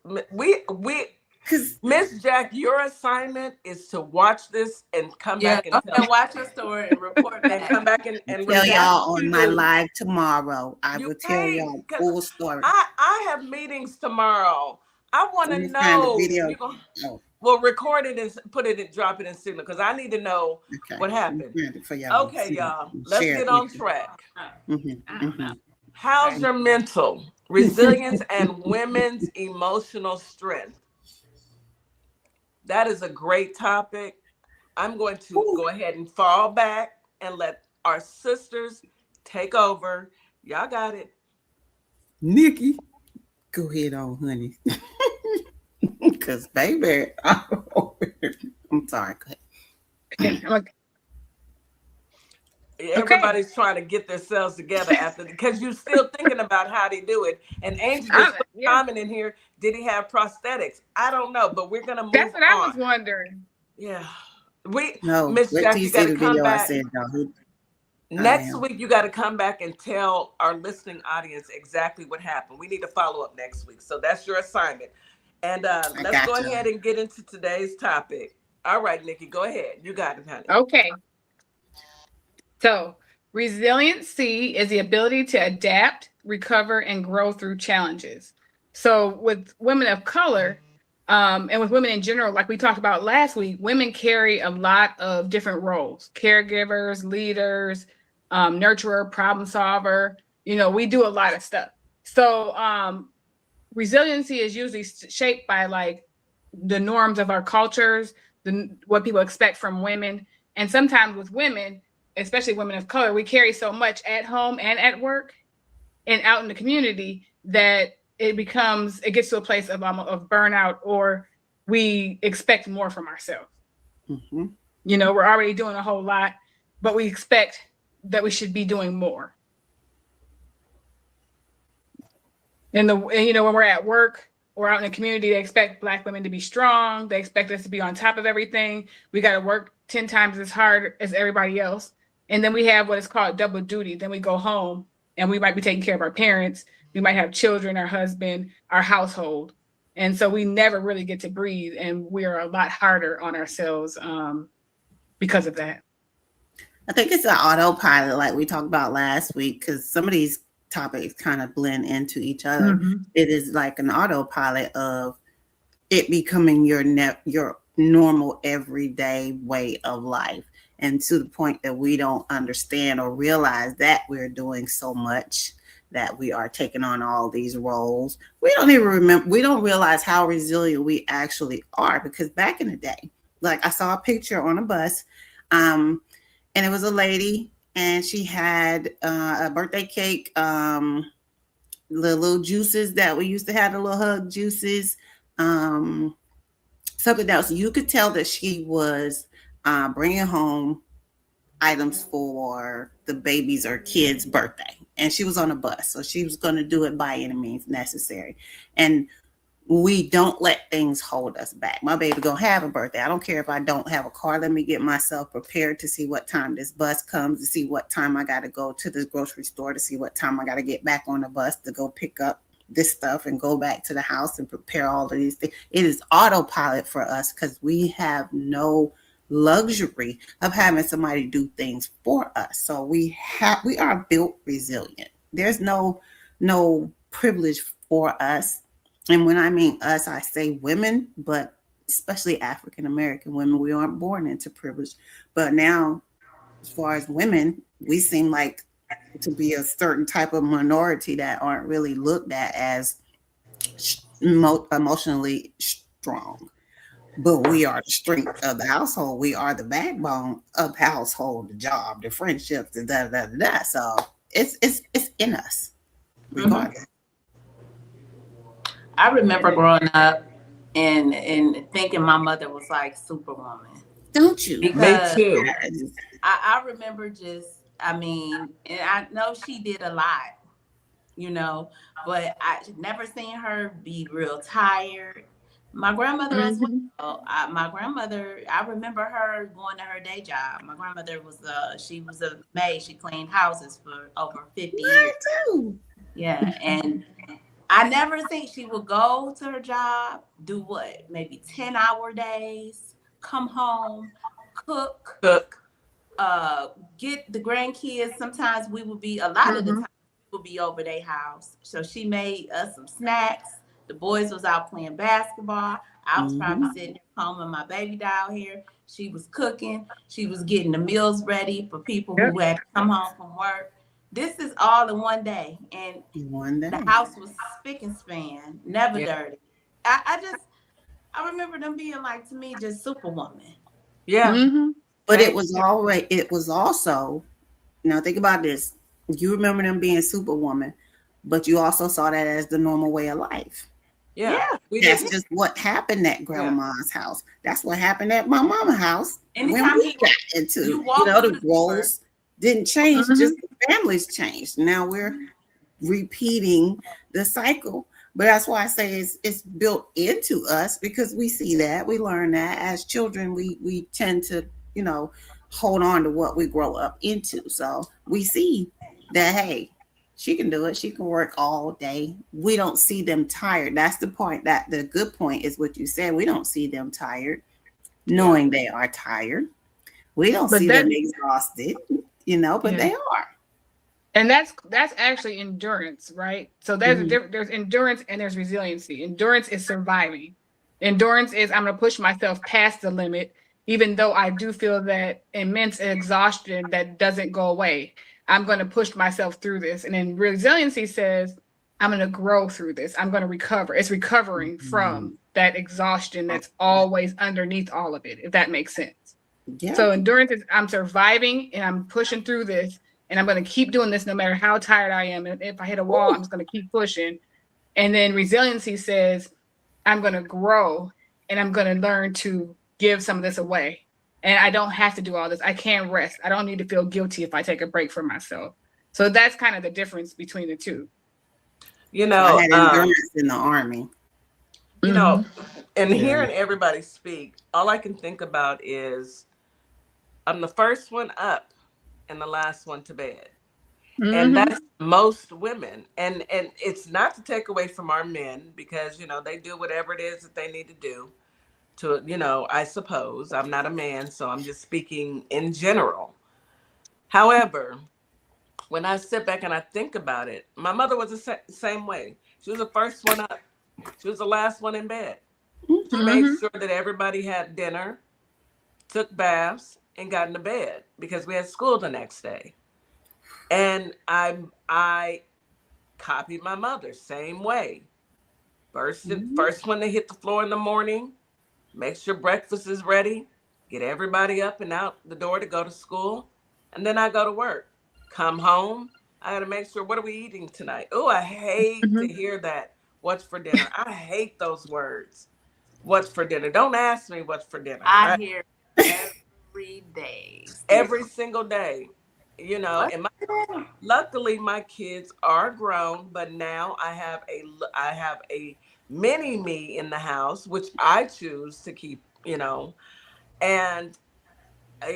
Cause Jack, your assignment is to watch this and come back and tell watch your story and report and back. come back and tell report y'all on to my you. live tomorrow. I You will tell can't, y'all 'cause full story. I have meetings tomorrow. I want Let to me find the know. video. You gonna- Oh, Well, record it and put it and drop it in Signal because I need to know what happened. For y'all. Okay, y'all. Let's get on track. Mm-hmm. How's your mental resilience and women's emotional strength? That is a great topic. I'm going to go ahead and fall back and let our sisters take over. Y'all got it. Nikki, go ahead on, honey. Because, baby, I'm sorry. Go ahead. Everybody's trying to get themselves together after, because you're still thinking about how they do it. And Angel just put a comment in here. Did he have prosthetics? I don't know, but we're gonna move on. That's what I was wondering. Yeah. No, Miss Jack, you gotta come back. Next am. week, you got to come back and tell our listening audience exactly what happened. We need to follow up next week. So that's your assignment. And let's go ahead and get into today's topic. All right, Nikki, go ahead. You got it, honey. Okay. So resiliency is the ability to adapt, recover, and grow through challenges. So with women of color, and with women in general, like we talked about last week, women carry a lot of different roles: caregivers, leaders, nurturer, problem solver. You know, we do a lot of stuff. So resiliency is usually shaped by like the norms of our cultures, what people expect from women. And sometimes with women, especially women of color, we carry so much at home and at work and out in the community that it gets to a place of burnout, or we expect more from ourselves. Mm-hmm. You know, we're already doing a whole lot, but we expect that we should be doing more. And you know, when we're at work or out in the community, they expect Black women to be strong. They expect us to be on top of everything. We got to work 10 times as hard as everybody else. And then we have what is called double duty. Then we go home and we might be taking care of our parents. We might have children, our husband, our household. And so we never really get to breathe. And we're a lot harder on ourselves because of that. I think it's an autopilot, like we talked about last week, because some of these topics kind of blend into each other. Mm-hmm. It is like an autopilot of it becoming your normal everyday way of life, and to the point that we don't understand or realize that we're doing so much, that we are taking on all these roles. We don't even remember, we don't realize how resilient we actually are, because back in the day, like I saw a picture on a bus, and it was a lady, and she had a birthday cake, the little juices that we used to have, the little hug juices, something else. You could tell that she was bringing home items for the baby's or kid's birthday. And she was on a bus, so she was going to do it by any means necessary. And we don't let things hold us back. My baby gonna have a birthday. I don't care if I don't have a car. Let me get myself prepared to see what time this bus comes, to see what time I got to go to the grocery store, to see what time I got to get back on the bus to go pick up this stuff and go back to the house and prepare all of these things. It is autopilot for us because we have no luxury of having somebody do things for us. So we are built resilient. There's no privilege for us. And when I mean us, I say women, but especially African American women. We aren't born into privilege. But now, as far as women, we seem like to be a certain type of minority that aren't really looked at as emotionally strong. But we are the strength of the household. We are the backbone of the household, the job, the friendships, the da. So it's in us, regardless. Mm-hmm. I remember growing up and thinking my mother was like Superwoman. Don't you? Because me too. I remember and I know she did a lot, you know, but I never seen her be real tired. My grandmother as well. I remember her going to her day job. My grandmother she was a maid. She cleaned houses for over 50 years. Too. Yeah, and I never think she would go to her job, do what? Maybe 10-hour days, come home, cook, get the grandkids. Sometimes we would be, a lot of the time, we would be over their house. So she made us some snacks. The boys was out playing basketball. I was probably sitting there combing my baby doll hair. She was cooking. She was getting the meals ready for people who had to come home from work. This is all in one day. And the house was spick and span, never dirty. I remember them being like, to me, just superwoman. Yeah. But it was also, now think about this. You remember them being superwoman, but you also saw that as the normal way of life. Yeah. That's just what happened at grandma's house. That's what happened at my mama's house. Anytime when we got into, the roles didn't change, just the families changed. Now we're repeating the cycle. But that's why I say it's built into us, because we see that, we learn that as children. We tend to, hold on to what we grow up into. So we see that, hey, she can do it. She can work all day. We don't see them tired. That's the point. That the good point is what you said. We don't see them tired, knowing they are tired. We don't see them exhausted, but they are. And that's actually endurance, right? So there's endurance and there's resiliency. Endurance is surviving. Endurance is, I'm going to push myself past the limit, even though I do feel that immense exhaustion that doesn't go away. I'm going to push myself through this. And then resiliency says, I'm going to grow through this. I'm going to recover. It's recovering from that exhaustion that's always underneath all of it, if that makes sense. Yeah. So endurance is, I'm surviving and I'm pushing through this, and I'm going to keep doing this no matter how tired I am. And if I hit a wall, I'm just going to keep pushing. And then resiliency says, I'm going to grow and I'm going to learn to give some of this away. And I don't have to do all this. I can rest. I don't need to feel guilty if I take a break for myself. So that's kind of the difference between the two. I had endurance in the Army. And hearing everybody speak, all I can think about is I'm the first one up and the last one to bed. And that's most women. And it's not to take away from our men, because, they do whatever it is that they need to do to, I suppose. I'm not a man, so I'm just speaking in general. However, when I sit back and I think about it, my mother was the same way. She was the first one up. She was the last one in bed. She made sure that everybody had dinner, took baths, and got into bed because we had school the next day. And I copied my mother, same way. First one to hit the floor in the morning, make sure breakfast is ready, get everybody up and out the door to go to school, and then I go to work. Come home, I got to make sure, what are we eating tonight? Oh, I hate to hear that. What's for dinner? I hate those words. What's for dinner? Don't ask me what's for dinner. I hear every day. Every single day. And luckily my kids are grown, but now I have a mini me in the house, which I choose to keep, and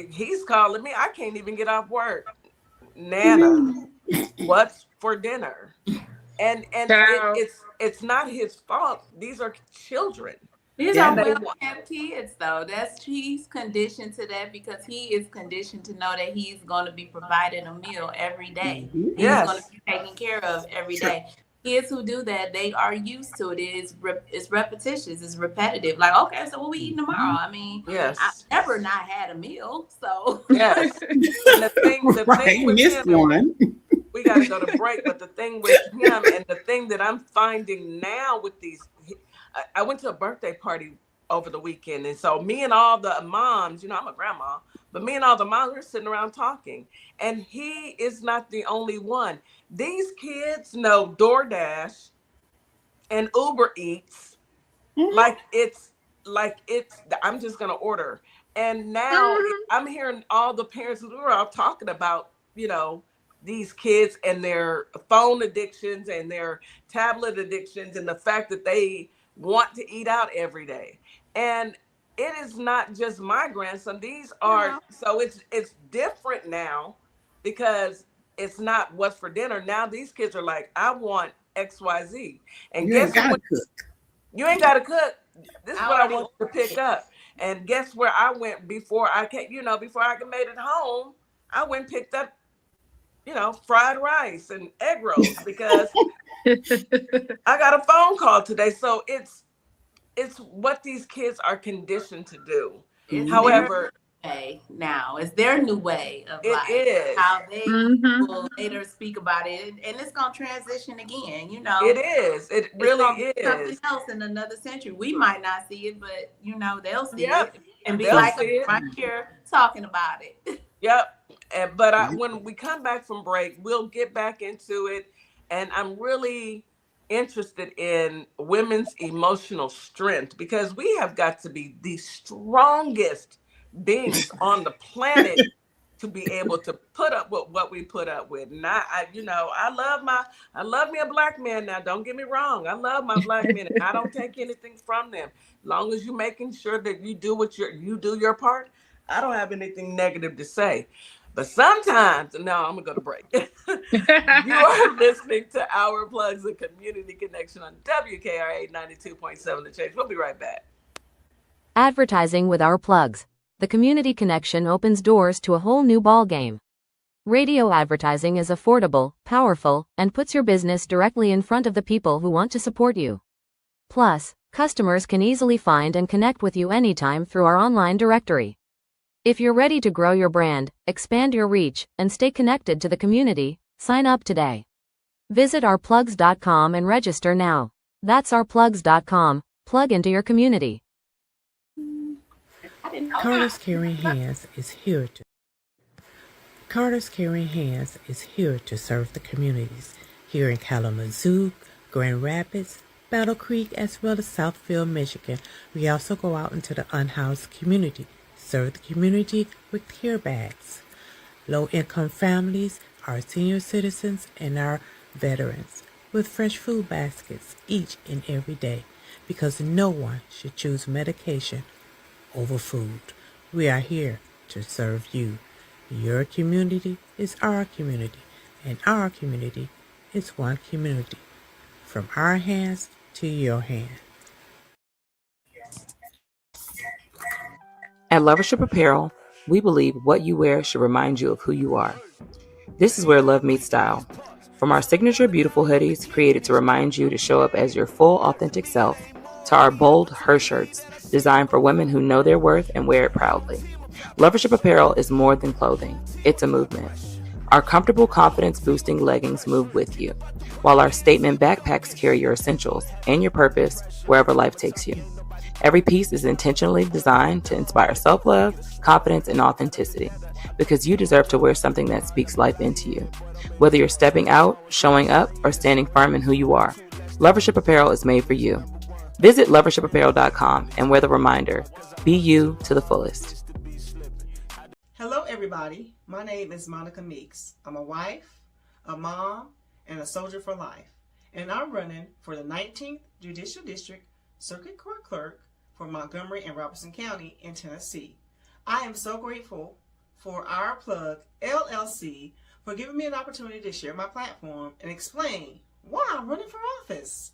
he's calling me. I can't even get off work. Nana, what's for dinner? And it's not his fault. These are children. These are well-kept kids, though. He's conditioned to that because he is conditioned to know that he's going to be provided a meal every day. He's going to be taken care of every day. Kids who do that, they are used to it. It's repetitious. It's repetitive. Like, okay, so what we eating tomorrow? I mean, I've never not had a meal, so. Yes. And the thing with him, we got to go to break, but the thing with him and the thing that I'm finding now with these, I went to a birthday party over the weekend. And so me and all the moms, I'm a grandma, but me and all the moms were sitting around talking. And he is not the only one. These kids know DoorDash and Uber Eats like it's I'm just going to order. And now I'm hearing all the parents who were all talking about, these kids and their phone addictions and their tablet addictions and the fact that they want to eat out every day. And it is not just my grandson. These are, so it's different now because it's not what's for dinner. Now these kids are like, I want XYZ. And guess what? You ain't got to cook. This is what I want you to pick up. And guess where I went before I came, before I made it home, I went and picked up, fried rice and egg rolls because I got a phone call today. So it's it's what these kids are conditioned to do. It's their However, way now. It's their new way of it life. is. How they Mm-hmm. will later speak about it, and it's gonna transition again. You know, It is. It it's really gonna be something is. else in another century. We might not see it, but you know, they'll see Yep. it and be They'll like see it. right here talking about it. Yep. But when we come back from break, we'll get back into it. And I'm really interested in women's emotional strength because we have got to be the strongest beings on the planet to be able to put up with what we put up with. And I love me a black man now. Don't get me wrong. I love my black men. And I don't take anything from them. As long as you're making sure that you do you do your part, I don't have anything negative to say. But sometimes, no, I'm gonna go to break. You are listening to Our Plugs, a community connection on WKRA 92.7 The Change. We'll be right back. Advertising with Our Plugs. The community connection opens doors to a whole new ballgame. Radio advertising is affordable, powerful, and puts your business directly in front of the people who want to support you. Plus, customers can easily find and connect with you anytime through our online directory. If you're ready to grow your brand, expand your reach, and stay connected to the community, sign up today. Visit ourplugs.com and register now. That's ourplugs.com. Plug into your community. Carter's Caring Hands is here to serve the communities here in Kalamazoo, Grand Rapids, Battle Creek, as well as Southfield, Michigan. We also go out into the unhoused community, serve the community with care bags. Low-income families, our senior citizens, and our veterans with fresh food baskets each and every day, because no one should choose medication over food. We are here to serve you. Your community is our community, and our community is one community. From our hands to your hand. At Lovership Apparel, we believe what you wear should remind you of who you are. This is where love meets style. From our signature beautiful hoodies created to remind you to show up as your full authentic self, to our bold her shirts designed for women who know their worth and wear it proudly. Lovership Apparel is more than clothing. It's a movement. Our comfortable, confidence-boosting leggings move with you, while our statement backpacks carry your essentials and your purpose wherever life takes you. Every piece is intentionally designed to inspire self-love, confidence, and authenticity, because you deserve to wear something that speaks life into you. Whether you're stepping out, showing up, or standing firm in who you are, Lovership Apparel is made for you. Visit lovershipapparel.com and wear the reminder, be you to the fullest. Hello everybody, my name is Monica Meeks. I'm a wife, a mom, and a soldier for life. And I'm running for the 19th Judicial District Circuit Court Clerk for Montgomery and Robertson County in Tennessee. I am so grateful for Our Plug LLC for giving me an opportunity to share my platform and explain why I'm running for office.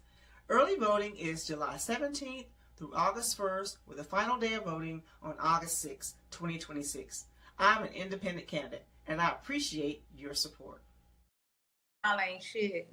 Early voting is July 17th through August 1st, with the final day of voting on August 6, 2026. I'm an independent candidate, and I appreciate your support. Y'all ain't shit.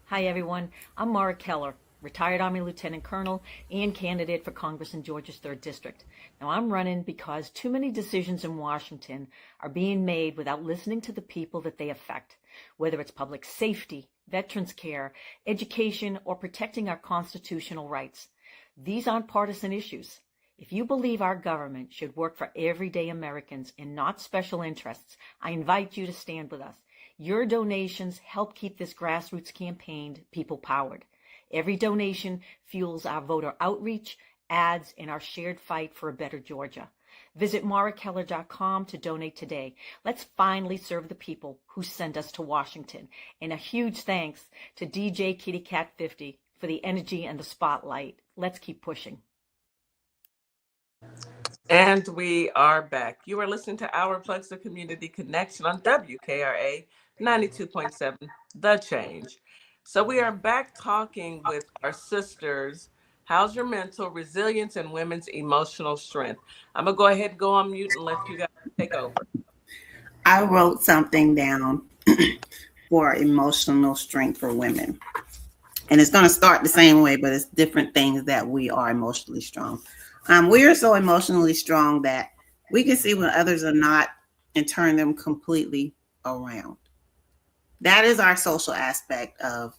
Hi everyone, I'm Mara Keller, retired Army Lieutenant Colonel and candidate for Congress in Georgia's 3rd District. Now I'm running because too many decisions in Washington are being made without listening to the people that they affect, whether it's public safety, veterans care, education, or protecting our constitutional rights. These aren't partisan issues. If you believe our government should work for everyday Americans and not special interests, I invite you to stand with us. Your donations help keep this grassroots campaign people-powered. Every donation fuels our voter outreach, ads, and our shared fight for a better Georgia. Visit marakeller.com to donate today. Let's finally serve the people who send us to Washington. And a huge thanks to DJ Kitty Cat 50 for the energy and the spotlight. Let's keep pushing. And we are back. You are listening to Our Plugs, the Community Connection on WKRA 92.7 The Change. So we are back talking with our sisters. How's your mental resilience and women's emotional strength? I'm going to go ahead and go on mute and let you guys take over. I wrote something down for emotional strength for women. And it's going to start the same way, but it's different things that we are emotionally strong. We are so emotionally strong that we can see when others are not and turn them completely around. That is our social aspect of,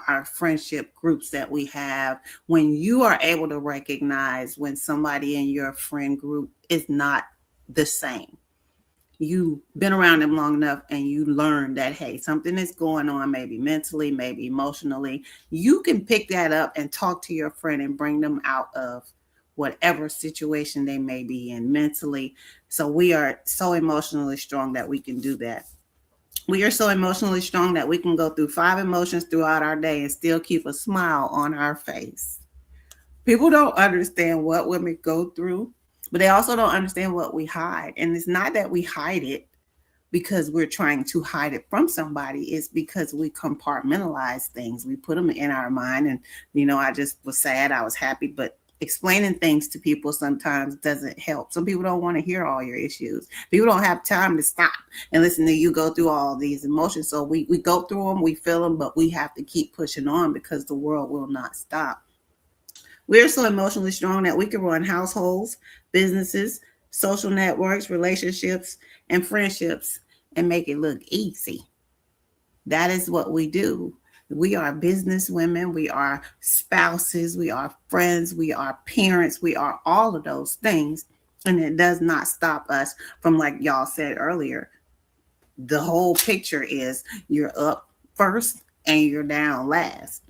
our friendship groups that we have. When you are able to recognize when somebody in your friend group is not the same, you've been around them long enough and you learn that, hey, something is going on, maybe mentally, maybe emotionally. You can pick that up and talk to your friend and bring them out of whatever situation they may be in mentally. So we are so emotionally strong that we can do that. We are so emotionally strong that we can go through 5 emotions throughout our day and still keep a smile on our face. People don't understand what women go through, but they also don't understand what we hide. And it's not that we hide it because we're trying to hide it from somebody. It's because we compartmentalize things. We put them in our mind. And, I just was sad, I was happy, but explaining things to people sometimes doesn't help. Some people don't want to hear all your issues. People don't have time to stop and listen to you go through all these emotions. So we go through them, we feel them, but we have to keep pushing on because the world will not stop. We're so emotionally strong that we can run households, businesses, social networks, relationships, and friendships and make it look easy. That is what we do. We are business women, we are spouses, we are friends, we are parents, we are all of those things. And it does not stop us from, like y'all said earlier, the whole picture is you're up first and you're down last.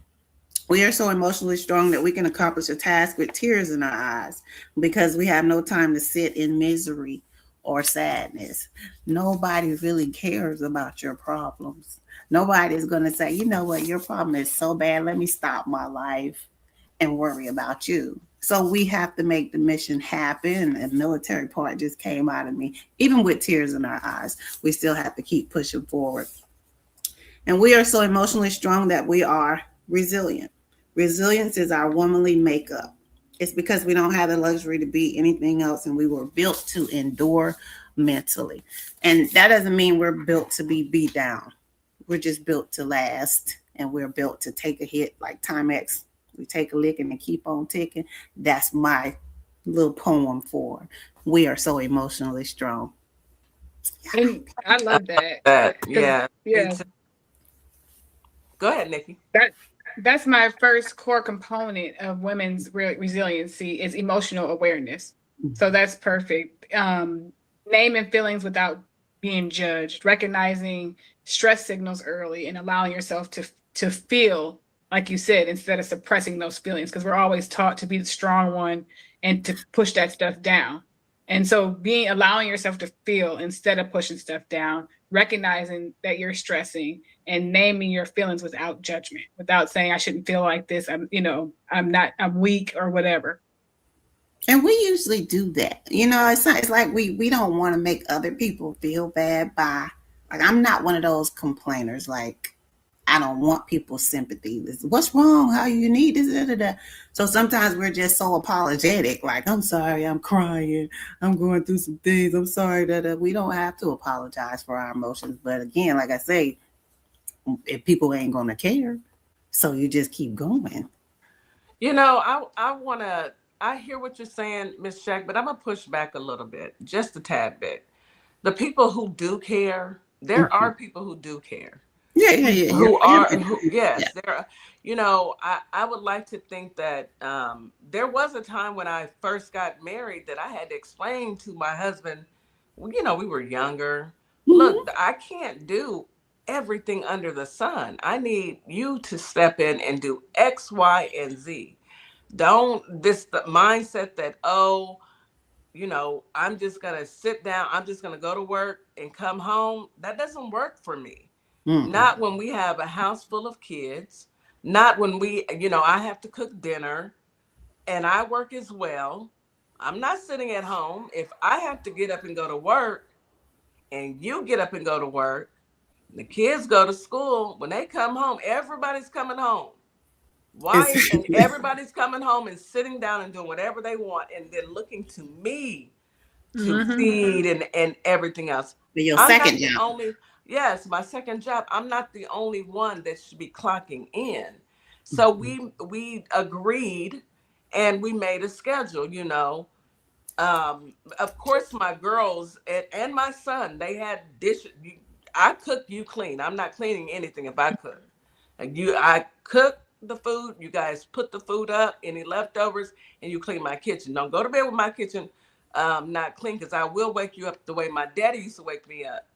We are so emotionally strong that we can accomplish a task with tears in our eyes because we have no time to sit in misery or sadness. Nobody really cares about your problems. Nobody's going to say, you know what, your problem is so bad, let me stop my life and worry about you. So we have to make the mission happen. And the military part just came out of me. Even with tears in our eyes, we still have to keep pushing forward. And we are so emotionally strong that we are resilient. Resilience is our womanly makeup. It's because we don't have the luxury to be anything else, and we were built to endure mentally. And that doesn't mean we're built to be beat down. We're just built to last, and we're built to take a hit like Timex. We take a lick and then keep on ticking. That's my little poem for we are so emotionally strong. And I love that. That, 'Cause, yeah. Me yeah, too. Go ahead, Nikki. that's my first core component of women's resiliency is emotional awareness. So that's perfect. Naming feelings without being judged, recognizing stress signals early, and allowing yourself to feel, like you said, instead of suppressing those feelings, because we're always taught to be the strong one and to push that stuff down. And so allowing yourself to feel instead of pushing stuff down, recognizing that you're stressing and naming your feelings without judgment, without saying I shouldn't feel like this. I'm weak or whatever. And we usually do that. It's like we don't want to make other people feel bad by, like, I'm not one of those complainers. Like, I don't want people's sympathy. What's wrong? How you need this? Da, da, da. So sometimes we're just so apologetic. Like, I'm sorry, I'm crying, I'm going through some things. I'm sorry that we don't have to apologize for our emotions. But again, like I say, if people ain't gonna care, so you just keep going. I hear what you're saying, Miss Shack, but I'm gonna push back a little bit, just a tad bit. The people who do care, there Mm-hmm. are people who do care. Yeah. Yes, there are. I would like to think that there was a time when I first got married that I had to explain to my husband, we were younger. Mm-hmm. Look, I can't do everything under the sun. I need you to step in and do X, Y, and Z. Don't this the mindset that, I'm just gonna sit down, I'm just gonna go to work and come home. That doesn't work for me. Mm-hmm. Not when we have a house full of kids, not when I have to cook dinner and I work as well. I'm not sitting at home. If I have to get up and go to work and you get up and go to work, the kids go to school, when they come home, everybody's coming home. Why? And everybody's coming home and sitting down and doing whatever they want and then looking to me to Mm-hmm. feed and everything else. Your I'm not second the job. only, yes, my second job. I'm not the only one that should be clocking in. So we agreed and we made a schedule, you know. Of course, my girls and my son, they had dishes. I cook, you clean. I'm not cleaning anything if I cook. I cook the food. You guys put the food up, any leftovers, and you clean my kitchen. Don't go to bed with my kitchen not clean, because I will wake you up the way my daddy used to wake me up.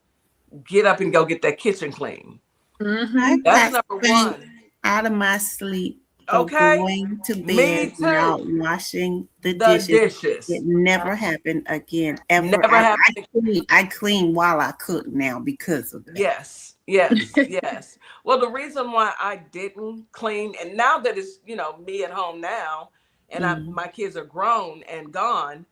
Get up and go get that kitchen clean. I That's got number spanked one. out of my sleep for Okay, going to me bed without too. washing the The dishes. It dishes never happened again, ever. never happened. I clean while I cook now because of that. Yes, yes, yes. Well, the reason why I didn't clean, and now that it's, you know, me at home now, and Mhm. my kids are grown and gone,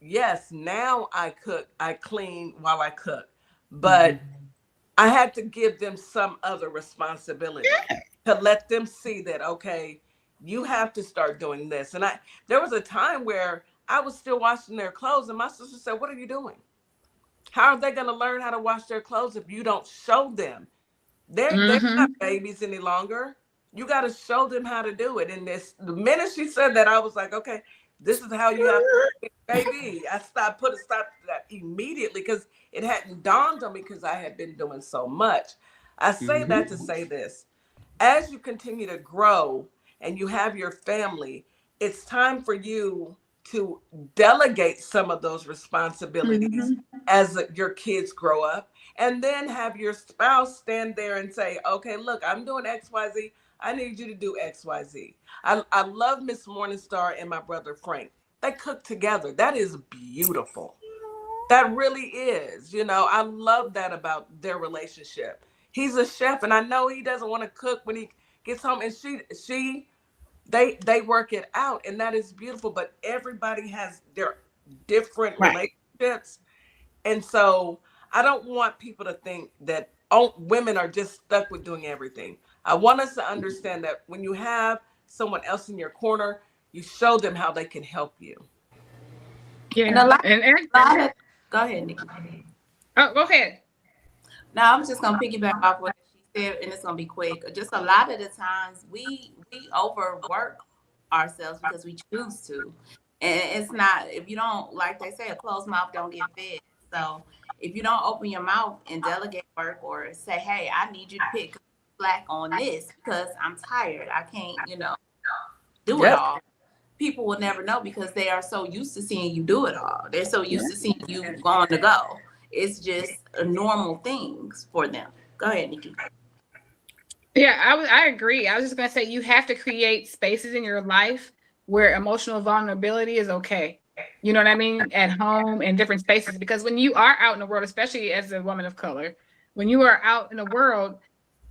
yes, now I cook, I clean while I cook. But Mhm. I had to give them some other responsibility to let them see that, okay, you have to start doing this. And there was a time where I was still washing their clothes, and my sister said, "What are you doing? How are they going to learn how to wash their clothes if you don't show them?" They're not babies any longer. You got to show them how to do it. And the minute she said that, I was like, okay, this is how you have to do it, baby. I put a stop to that immediately, because it hadn't dawned on me, because I had been doing so much. I say that to say this: as you continue to grow and you have your family, it's time for you to delegate some of those responsibilities as your kids grow up, and then have your spouse stand there and say, okay, look, I'm doing XYZ. I need you to do XYZ. I love Miss Morningstar and my brother Frank. They cook together. That is beautiful. That really is. You know, I love that about their relationship. He's a chef, and I know he doesn't want to cook when he gets home, and they work it out, and that is beautiful. But everybody has their different Right. relationships, and so I don't want people to think that women are just stuck with doing everything. I want us to understand that when you have someone else in your corner, you show them how they can help you. And a Yeah. lot, And go ahead, Nikki. oh, go ahead. Now I'm just gonna piggyback off what she said, and it's gonna be quick. Just a lot of the times we overwork ourselves because we choose to, and it's not, if you don't, like they say, a closed mouth don't get fed. So if you don't open your mouth and delegate work, or say, hey, I need you to pick slack on this because I'm tired, I can't, do it Yep. all. People will never know because they are so used to seeing you do it all. They're so used to seeing you going to go. It's just a normal things for them. Go ahead, Nikki. Yeah, I agree. I was just gonna say you have to create spaces in your life where emotional vulnerability is okay. You know what I mean? At home and different spaces. Because when you are out in the world, especially as a woman of color, when you are out in the world,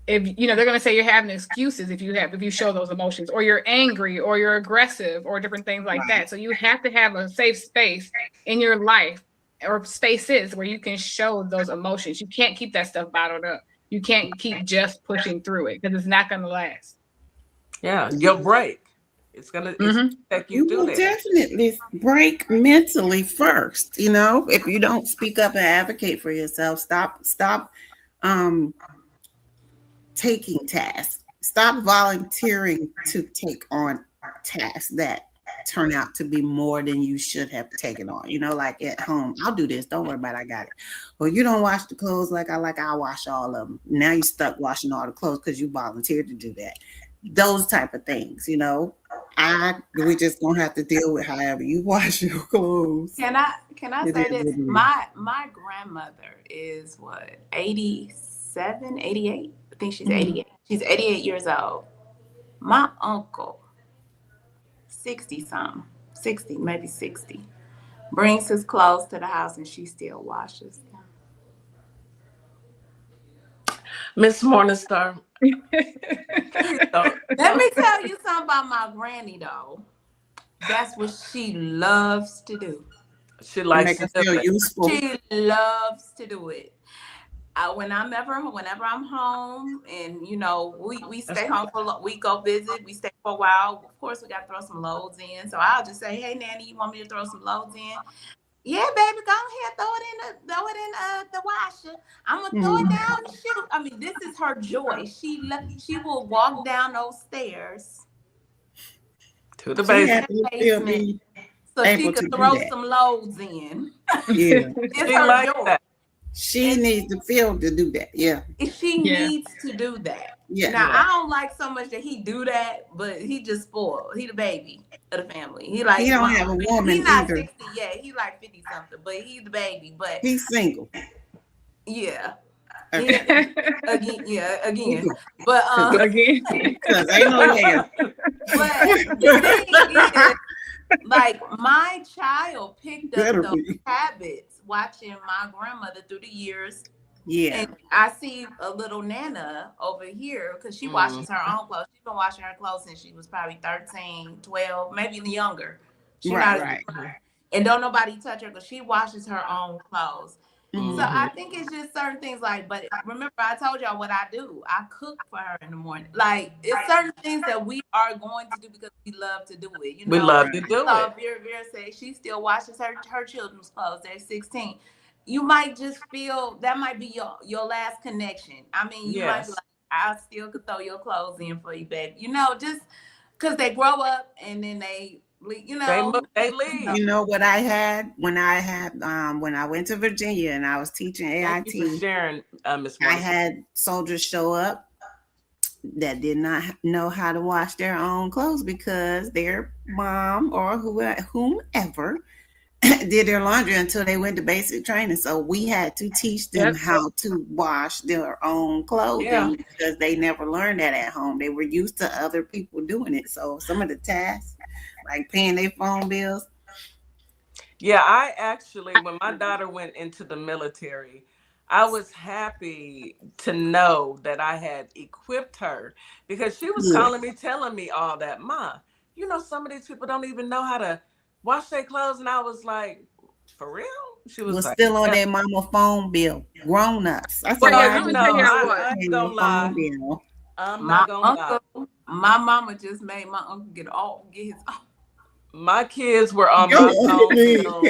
if they're gonna say you're having excuses if you show those emotions, or you're angry, or you're aggressive, or different things like Right. that. So you have to have a safe space in your life, or spaces where you can show those emotions. You can't keep that stuff bottled up. You can't keep just pushing through it, because it's not gonna last. Yeah, your break. It's gonna take you You through will there. definitely break mentally first. If you don't speak up and advocate for yourself, stop um taking tasks. Stop volunteering to take on tasks that turn out to be more than you should have taken on. Like at home, I'll do this. Don't worry about it. I got it. Well, you don't wash the clothes like I wash all of them. Now you stuck washing all the clothes because you volunteered to do that. Those type of things, we just gonna have to deal with however you wash your clothes. Can I It say is this? what it is. My grandmother is what, 87, 88? I think she's 88. She's 88 years old. My uncle, 60 something, 60, maybe 60, brings his clothes to the house and she still washes them. Miss Morningstar, please don't. Let me tell you something about my granny though. That's what she loves to do. She To likes make to us do feel it. useful. She loves to do it. Whenever I'm home, and we stay home we go visit, we stay for a while. Of course, we got to throw some loads in. So I'll just say, "Hey, Nanny, you want me to throw some loads in?" Yeah, baby, go ahead, throw it in the washer. I'm gonna throw it down the chute. I mean, this is her joy. She will walk down those stairs To the She basement. had to still basement be so she able to could do throw that. some loads in. Yeah. It's She her like joy. that. She And needs to feel to do that. Yeah. she Yeah. needs to do that. Yeah. Now, Yeah. I don't like so much that he do that, but he just spoiled. He the baby of the family. He like He don't have a woman He not either. 60 yet. He like 50 something, but he's the baby. But He's single. yeah. Okay. Again. But Again. Because ain't no way. but the thing is, like, my child picked up Better those be. habits watching my grandmother through the years. Yeah. And I see a little Nana over here because she washes her own clothes. She's been washing her clothes since she was probably 13, 12, maybe even younger. She Right. And don't nobody touch her because she washes her own clothes. Mhm. So I think it's just certain things but remember I told y'all what I do. I cook for her in the morning. Like, it's certain things that we are going to do because we love to do it. You know, We love to do so it. Vera say she still washes her children's clothes. They're 16. You might just feel that might be your last connection. I mean, you might be like, I still could throw your clothes in for you, baby. You know, just because they grow up and then they leave. You know what I had when I went to Virginia and I was teaching AIT. Thank you for sharing, Ms. I had soldiers show up that did not know how to wash their own clothes because their mom or whomever did their laundry until they went to basic training. So we had to teach them how to wash their own clothing because they never learned that at home. They were used to other people doing it. So some of the tasks, like paying their phone bills. Yeah, I actually, when my daughter went into the military, I was happy to know that I had equipped her because she was calling me, telling me all that. Ma, you know, some of these people don't even know how to wash their clothes. And I was like, for real? She was like, still on their mama phone bill. Grown ups. I said, well, I'm gonna tell you what. I ain't gonna lie. I'm My not gonna lie. My mama just made my uncle get his. My kids were on my phone bill.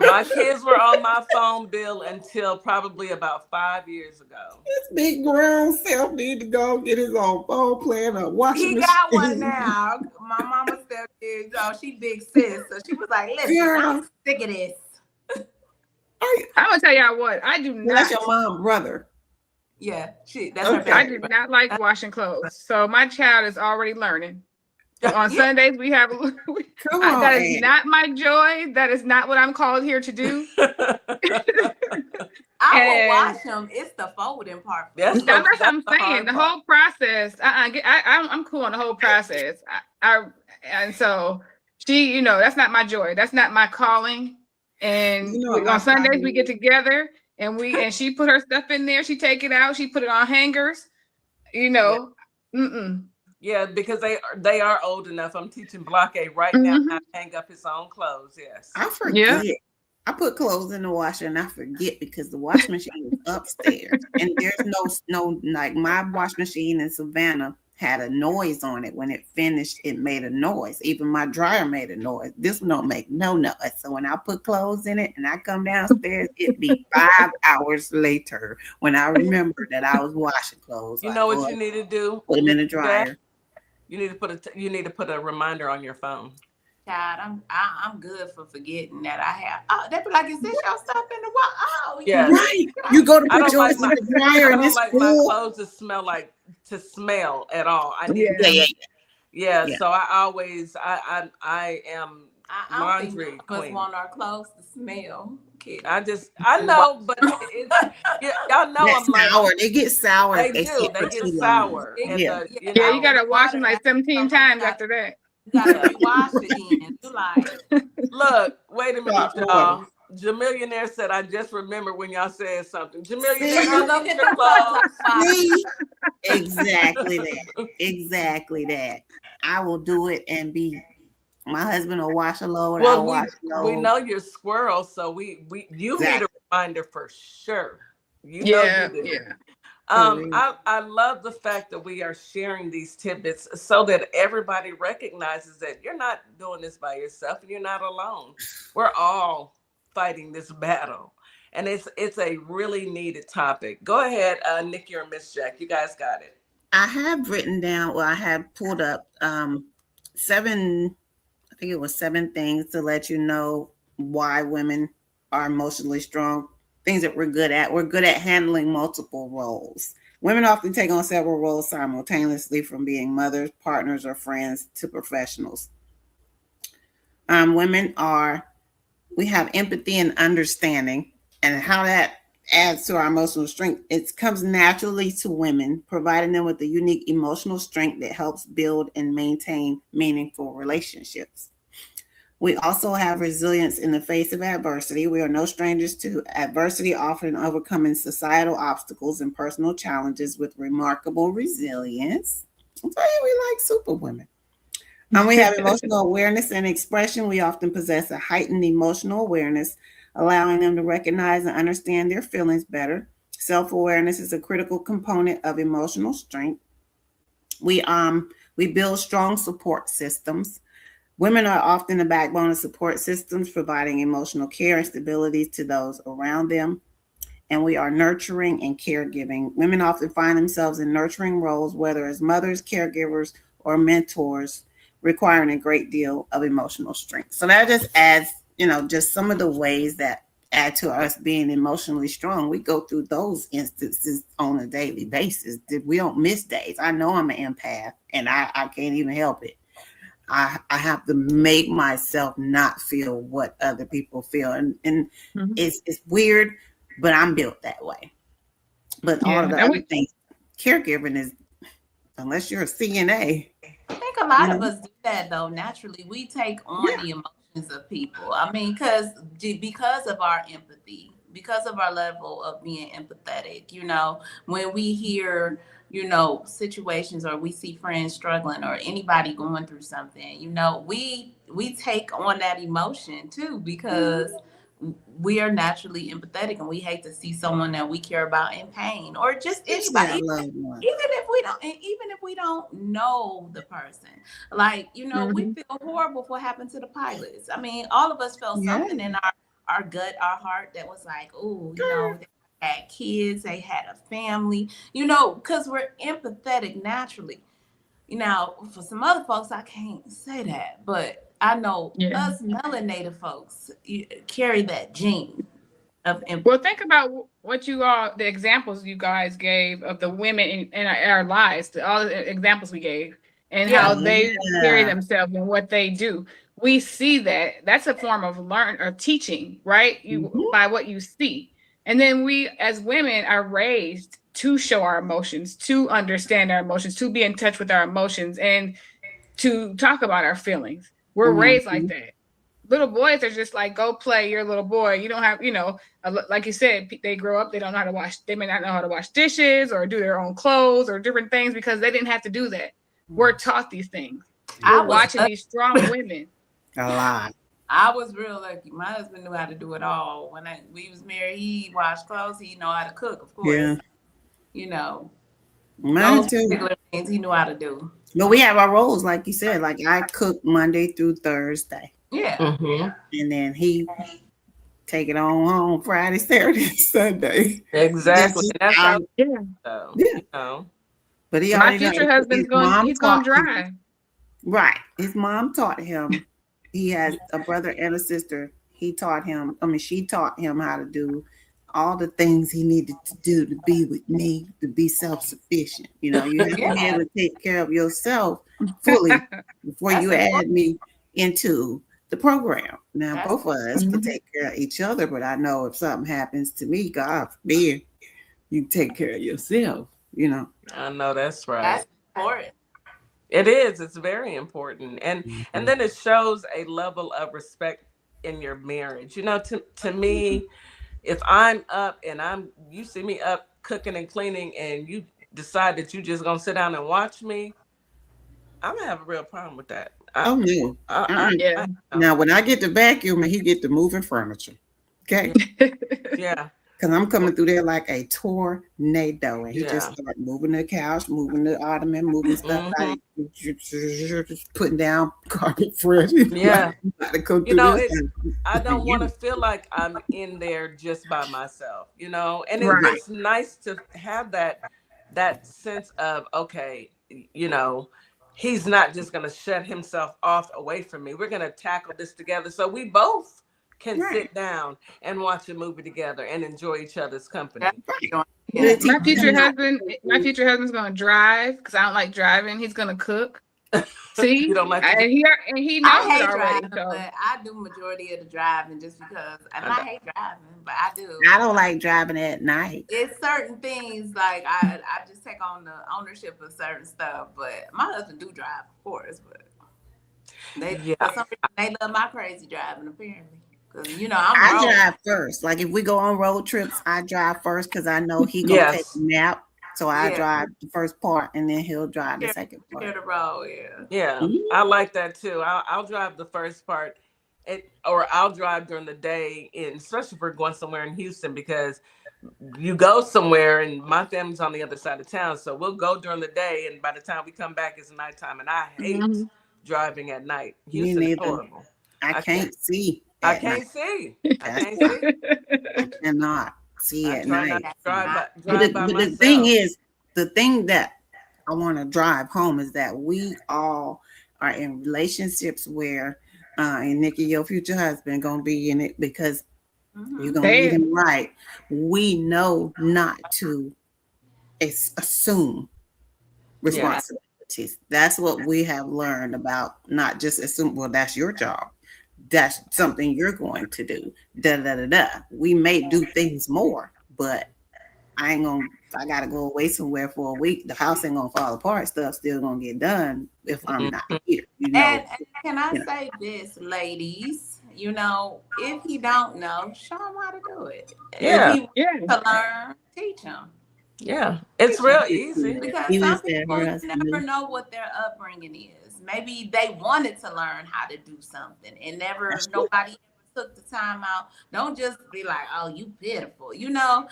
My kids were on my phone bill until probably about 5 years ago. This big grown self need to go get his own phone plan or washing He machine. got one now. My mama said, she big sis, so she was like, "Listen, I'm sick of this." I'm gonna tell y'all what. I do not. That's your mom, brother. Yeah, that's her baby. I do not like washing clothes. So my child is already learning. On Sundays we have that is not my joy. That is not what I'm called here to do. I will wash them. It's the folding part. That's what I'm saying. The whole process. I'm cool on the whole process. And so she, that's not my joy. That's not my calling. And on Sundays we get together and she put her stuff in there. She take it out. She put it on hangers. Yeah, because they are old enough. I'm teaching Block A right now how to hang up his own clothes. Yes. I forget. I put clothes in the washer and I forget because the wash machine is upstairs and there's no like my wash machine in Savannah had a noise on it. When it finished, it made a noise. Even my dryer made a noise. This one don't make no noise. So when I put clothes in it and I come downstairs, it'd be 5 hours later when I remember that I was washing clothes. You know what you need to do? Put them in the dryer. You need to put a reminder on your phone. God, I'm good for forgetting that I have. Oh, they be like, "Is this your stuff in the wall?" Oh, yeah, right. You go to put yours in the dryer, and it's like full. my clothes to smell at all. I need yeah. So I always I am laundry queen. Want our clothes to smell. I know, but y'all know I'm sour. They get sour. They do. They get sour. Yeah, you gotta wash them like 17 times after that. You gotta wash again. You like, look, wait a minute, y'all. Jamillionaire said, "I just remember when y'all said something." Jamillionaire, go get your clothes. Exactly that. Exactly that. I will do it and be. My husband will wash a load. Well, we know you're squirrel, so you need a reminder for sure. You know you do. Yeah. I love the fact that we are sharing these tidbits so that everybody recognizes that you're not doing this by yourself and you're not alone. We're all fighting this battle. and it's a really needed topic. Go ahead, Nikki or Miss Jack. You guys got it. I have written down, well, I have pulled up 7, I think it was 7 things to let you know why women are emotionally strong. Things that we're good at. We're good at handling multiple roles. Women often take on several roles simultaneously, from being mothers, partners, or friends to professionals. We have empathy and understanding, and how that adds to our emotional strength. It comes naturally to women, providing them with a unique emotional strength that helps build and maintain meaningful relationships. We also have resilience in the face of adversity. We are no strangers to adversity, often overcoming societal obstacles and personal challenges with remarkable resilience. I'll tell you, we like superwomen. We have emotional awareness and expression. We often possess a heightened emotional awareness, allowing them to recognize and understand their feelings better. Self-awareness is a critical component of emotional strength. We build strong support systems. Women are often the backbone of support systems, providing emotional care and stability to those around them. And we are nurturing and caregiving. Women often find themselves in nurturing roles, whether as mothers, caregivers, or mentors, requiring a great deal of emotional strength. So that just adds, just some of the ways that add to us being emotionally strong. We go through those instances on a daily basis. We don't miss days. I know I'm an empath, and I can't even help it. I have to make myself not feel what other people feel. And it's weird, but I'm built that way. But all of the other things, caregiving is, unless you're a CNA. I think a lot of us do that, though. Naturally, we take on the emotions of people. I mean, because of our empathy, because of our level of being empathetic, when we hear, situations, or we see friends struggling, or anybody going through something, we take on that emotion too, because we are naturally empathetic, and we hate to see someone that we care about in pain, or just anybody, even if we don't know the person. Like, we feel horrible for what happened to the pilots. I mean, all of us felt something in our gut, our heart, that was like, oh, they had kids, they had a family, because we're empathetic naturally. For some other folks, I can't say that, but I know us melanated folks carry that gene of empathy. Well, think about the examples you guys gave of the women in our lives, all the examples we gave, and how they carry themselves and what they do. We see that's a form of teaching, right? By what you see. And then we, as women, are raised to show our emotions, to understand our emotions, to be in touch with our emotions, and to talk about our feelings. We're raised like that. Little boys are just like, go play, you're a little boy. You don't have, like you said, they grow up, they don't know how to wash. They may not know how to wash dishes or do their own clothes or different things, because they didn't have to do that. We're taught these things. We're watching these strong women. A lot. I was real lucky. My husband knew how to do it all. When we was married, he washed clothes. He know how to cook, of course. Yeah. Mine too. Particular things he knew how to do. But we have our roles, like you said. Like, I cook Monday through Thursday. Yeah. And then he take it on home Friday, Saturday, Sunday. Exactly. That's how. But my future husband's he's going to drive. Right. His mom taught him. He has a brother and a sister. She taught him how to do all the things he needed to do to be with me, to be self-sufficient. You have to be able to take care of yourself fully before you add me into the program. Now, both of us can take care of each other, but I know if something happens to me, God forbid, you take care of yourself, I know that's right. That's important. It is. It's very important. And then it shows a level of respect in your marriage. To me, if I'm up and you see me up cooking and cleaning, and you decide that you just gonna sit down and watch me, I'm gonna have a real problem with that. No. Now, when I get to vacuum and he get to moving furniture, okay? Yeah. Because I'm coming through there like a tornado. And he just Yeah. started moving the couch, moving the ottoman, moving stuff out. Just putting down carpet fresh. Yeah. About to come You through know, this. I don't want to feel like I'm in there just by myself, and Right. it's nice to have that sense of, okay, he's not just going to shut himself off away from me. We're going to tackle this together so we both can Right. sit down and watch a movie together and enjoy each other's company. Yeah. My future husband's gonna drive because I don't like driving. He's gonna cook. See, You don't like to and he knows I it hate already. driving, So but I do majority of the driving just because, and I hate driving, but I do. I don't like driving at night. It's certain things like I just take on the ownership of certain stuff, but my husband do drive, of course, but for some reason they love my crazy driving apparently. Because I drive first. Like if we go on road trips, I drive first because I know he gonna take a nap. So I drive the first part and then he'll drive the second part. The road, Yeah, I like that too. I'll drive the first part, or I'll drive during the day, especially if we're going somewhere in Houston, because you go somewhere and my family's on the other side of town, so we'll go during the day, and by the time we come back, it's nighttime, and I hate driving at night. Houston is horrible. I can't see. I can't see. I cannot see at night. Drive by the myself. thing is, the thing that I want to drive home is that we all are in relationships where, and Nikki, your future husband, gonna be in it because you're gonna get him right. We know not to assume responsibilities. That's what we have learned about not just assume. Well, that's your job. That's something you're going to do. We may do things more, but I gotta go away somewhere for a week. The house ain't gonna fall apart. Stuff still gonna get done if I'm not here. And can I say this, ladies? If he don't know, show him how to do it. Yeah. If he wants to learn, teach him. Yeah, it's real easy. Because some people never know what their upbringing is. Maybe they wanted to learn how to do something and nobody ever took the time out. Don't just be like, oh, you pitiful. No.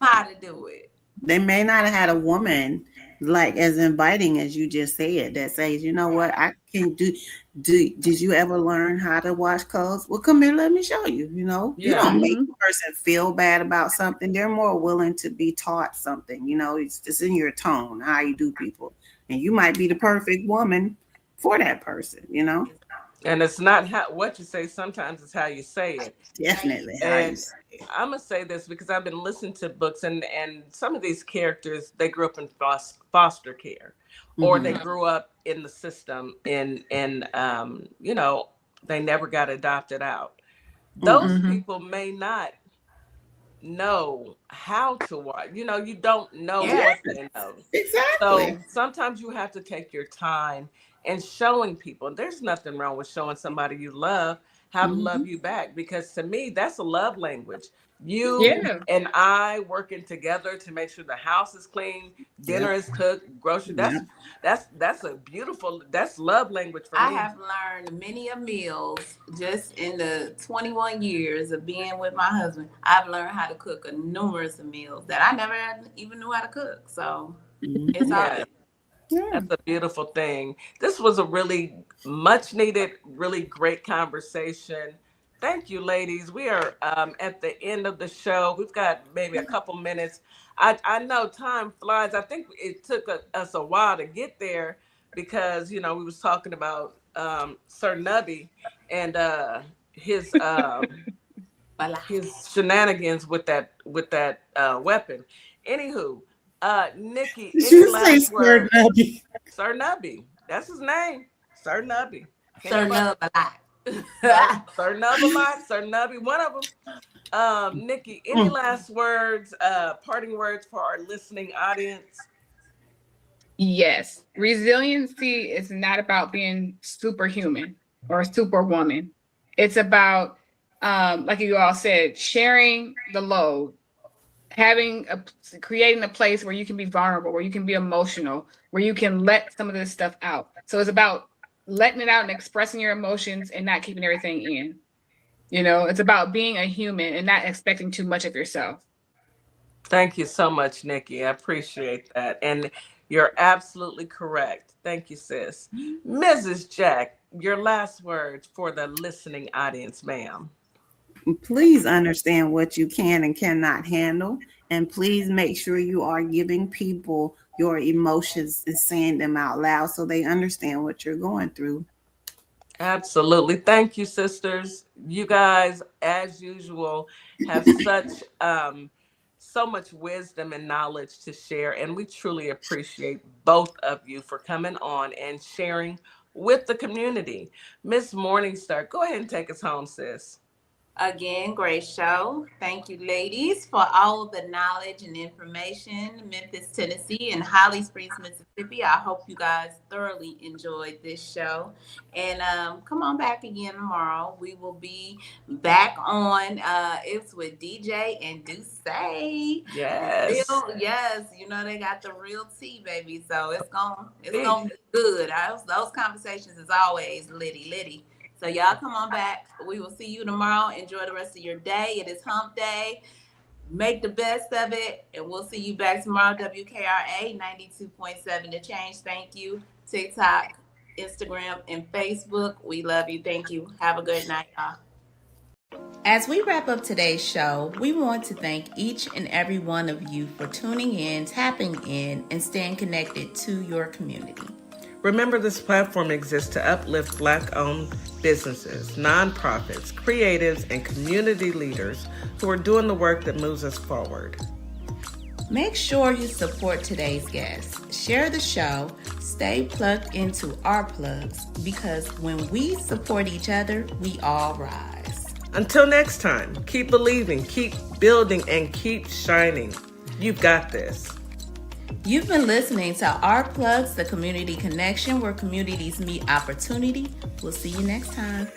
How to do it. They may not have had a woman like as inviting as you just said that says, you know what, I can do. Did you ever learn how to wash clothes? Well, come here, let me show you. You don't make the person feel bad about something. They're more willing to be taught something. It's just in your tone, how you do people. And you might be the perfect woman for that person, And it's not what you say, sometimes it's how you say it. Definitely. And I'm going to say this because I've been listening to books and some of these characters, they grew up in foster care or they grew up in the system and they never got adopted out. Those people may not know how to watch. You don't know what they know. Exactly. So sometimes you have to take your time and showing people. There's nothing wrong with showing somebody you love how to love you back, because to me that's a love language. You and I working together to make sure the house is clean, dinner is cooked, grocery. That's a beautiful. That's love language for me. I have learned many meals just in the 21 years of being with my husband. I've learned how to cook numerous of meals that I never even knew how to cook. So it's all. That's a beautiful thing. This was a really much needed, really great conversation. Thank you, ladies. We are at the end of the show. We've got maybe a couple minutes. I know time flies. I think it took us a while to get there because, we was talking about Sir Nubby and his shenanigans with that weapon. Anywho, Nikki, any last word? Sir Nubby. That's his name. Sir Nubby. Sir Nubby. Sir Nubby, Sir Nubby, one of them. Nikki, any last words, parting words for our listening audience? Yes. Resiliency is not about being superhuman or superwoman. It's about, like you all said, sharing the load, creating a place where you can be vulnerable, where you can be emotional, where you can let some of this stuff out. So it's about letting it out and expressing your emotions and not keeping everything in. You know, it's about being a human and not expecting too much of yourself. Thank you so much, Nikki. I appreciate that. And you're absolutely correct. Thank you, sis. Mrs. Jack, your last words for the listening audience, ma'am. Please understand what you can and cannot handle. And please make sure you are giving people your emotions and saying them out loud so they understand what you're going through. Absolutely. Thank you, sisters. You guys, as usual, have so much wisdom and knowledge to share, and we truly appreciate both of you for coming on and sharing with the community. Miss Morningstar, go ahead and take us home, sis. Again, great show. Thank you, ladies, for all of the knowledge and information. Memphis, Tennessee, and Holly Springs, Mississippi. I hope you guys thoroughly enjoyed this show. And come on back again tomorrow. We will be back on. It's with DJ and Duce. Yes. Yes, you know they got the real tea, baby. So it's gonna be good. Those conversations is always litty. So y'all come on back. We will see you tomorrow. Enjoy the rest of your day. It is hump day. Make the best of it. And we'll see you back tomorrow. WKRA 92.7 The Change. Thank you. TikTok, Instagram, and Facebook. We love you. Thank you. Have a good night, y'all. As we wrap up today's show, we want to thank each and every one of you for tuning in, tapping in, and staying connected to your community. Remember, this platform exists to uplift Black-owned businesses, nonprofits, creatives, and community leaders who are doing the work that moves us forward. Make sure you support today's guests. Share the show. Stay plugged into our plugs, because when we support each other, we all rise. Until next time, keep believing, keep building, and keep shining. You've got this. You've been listening to Our Plugs, the community connection where communities meet opportunity. We'll see you next time.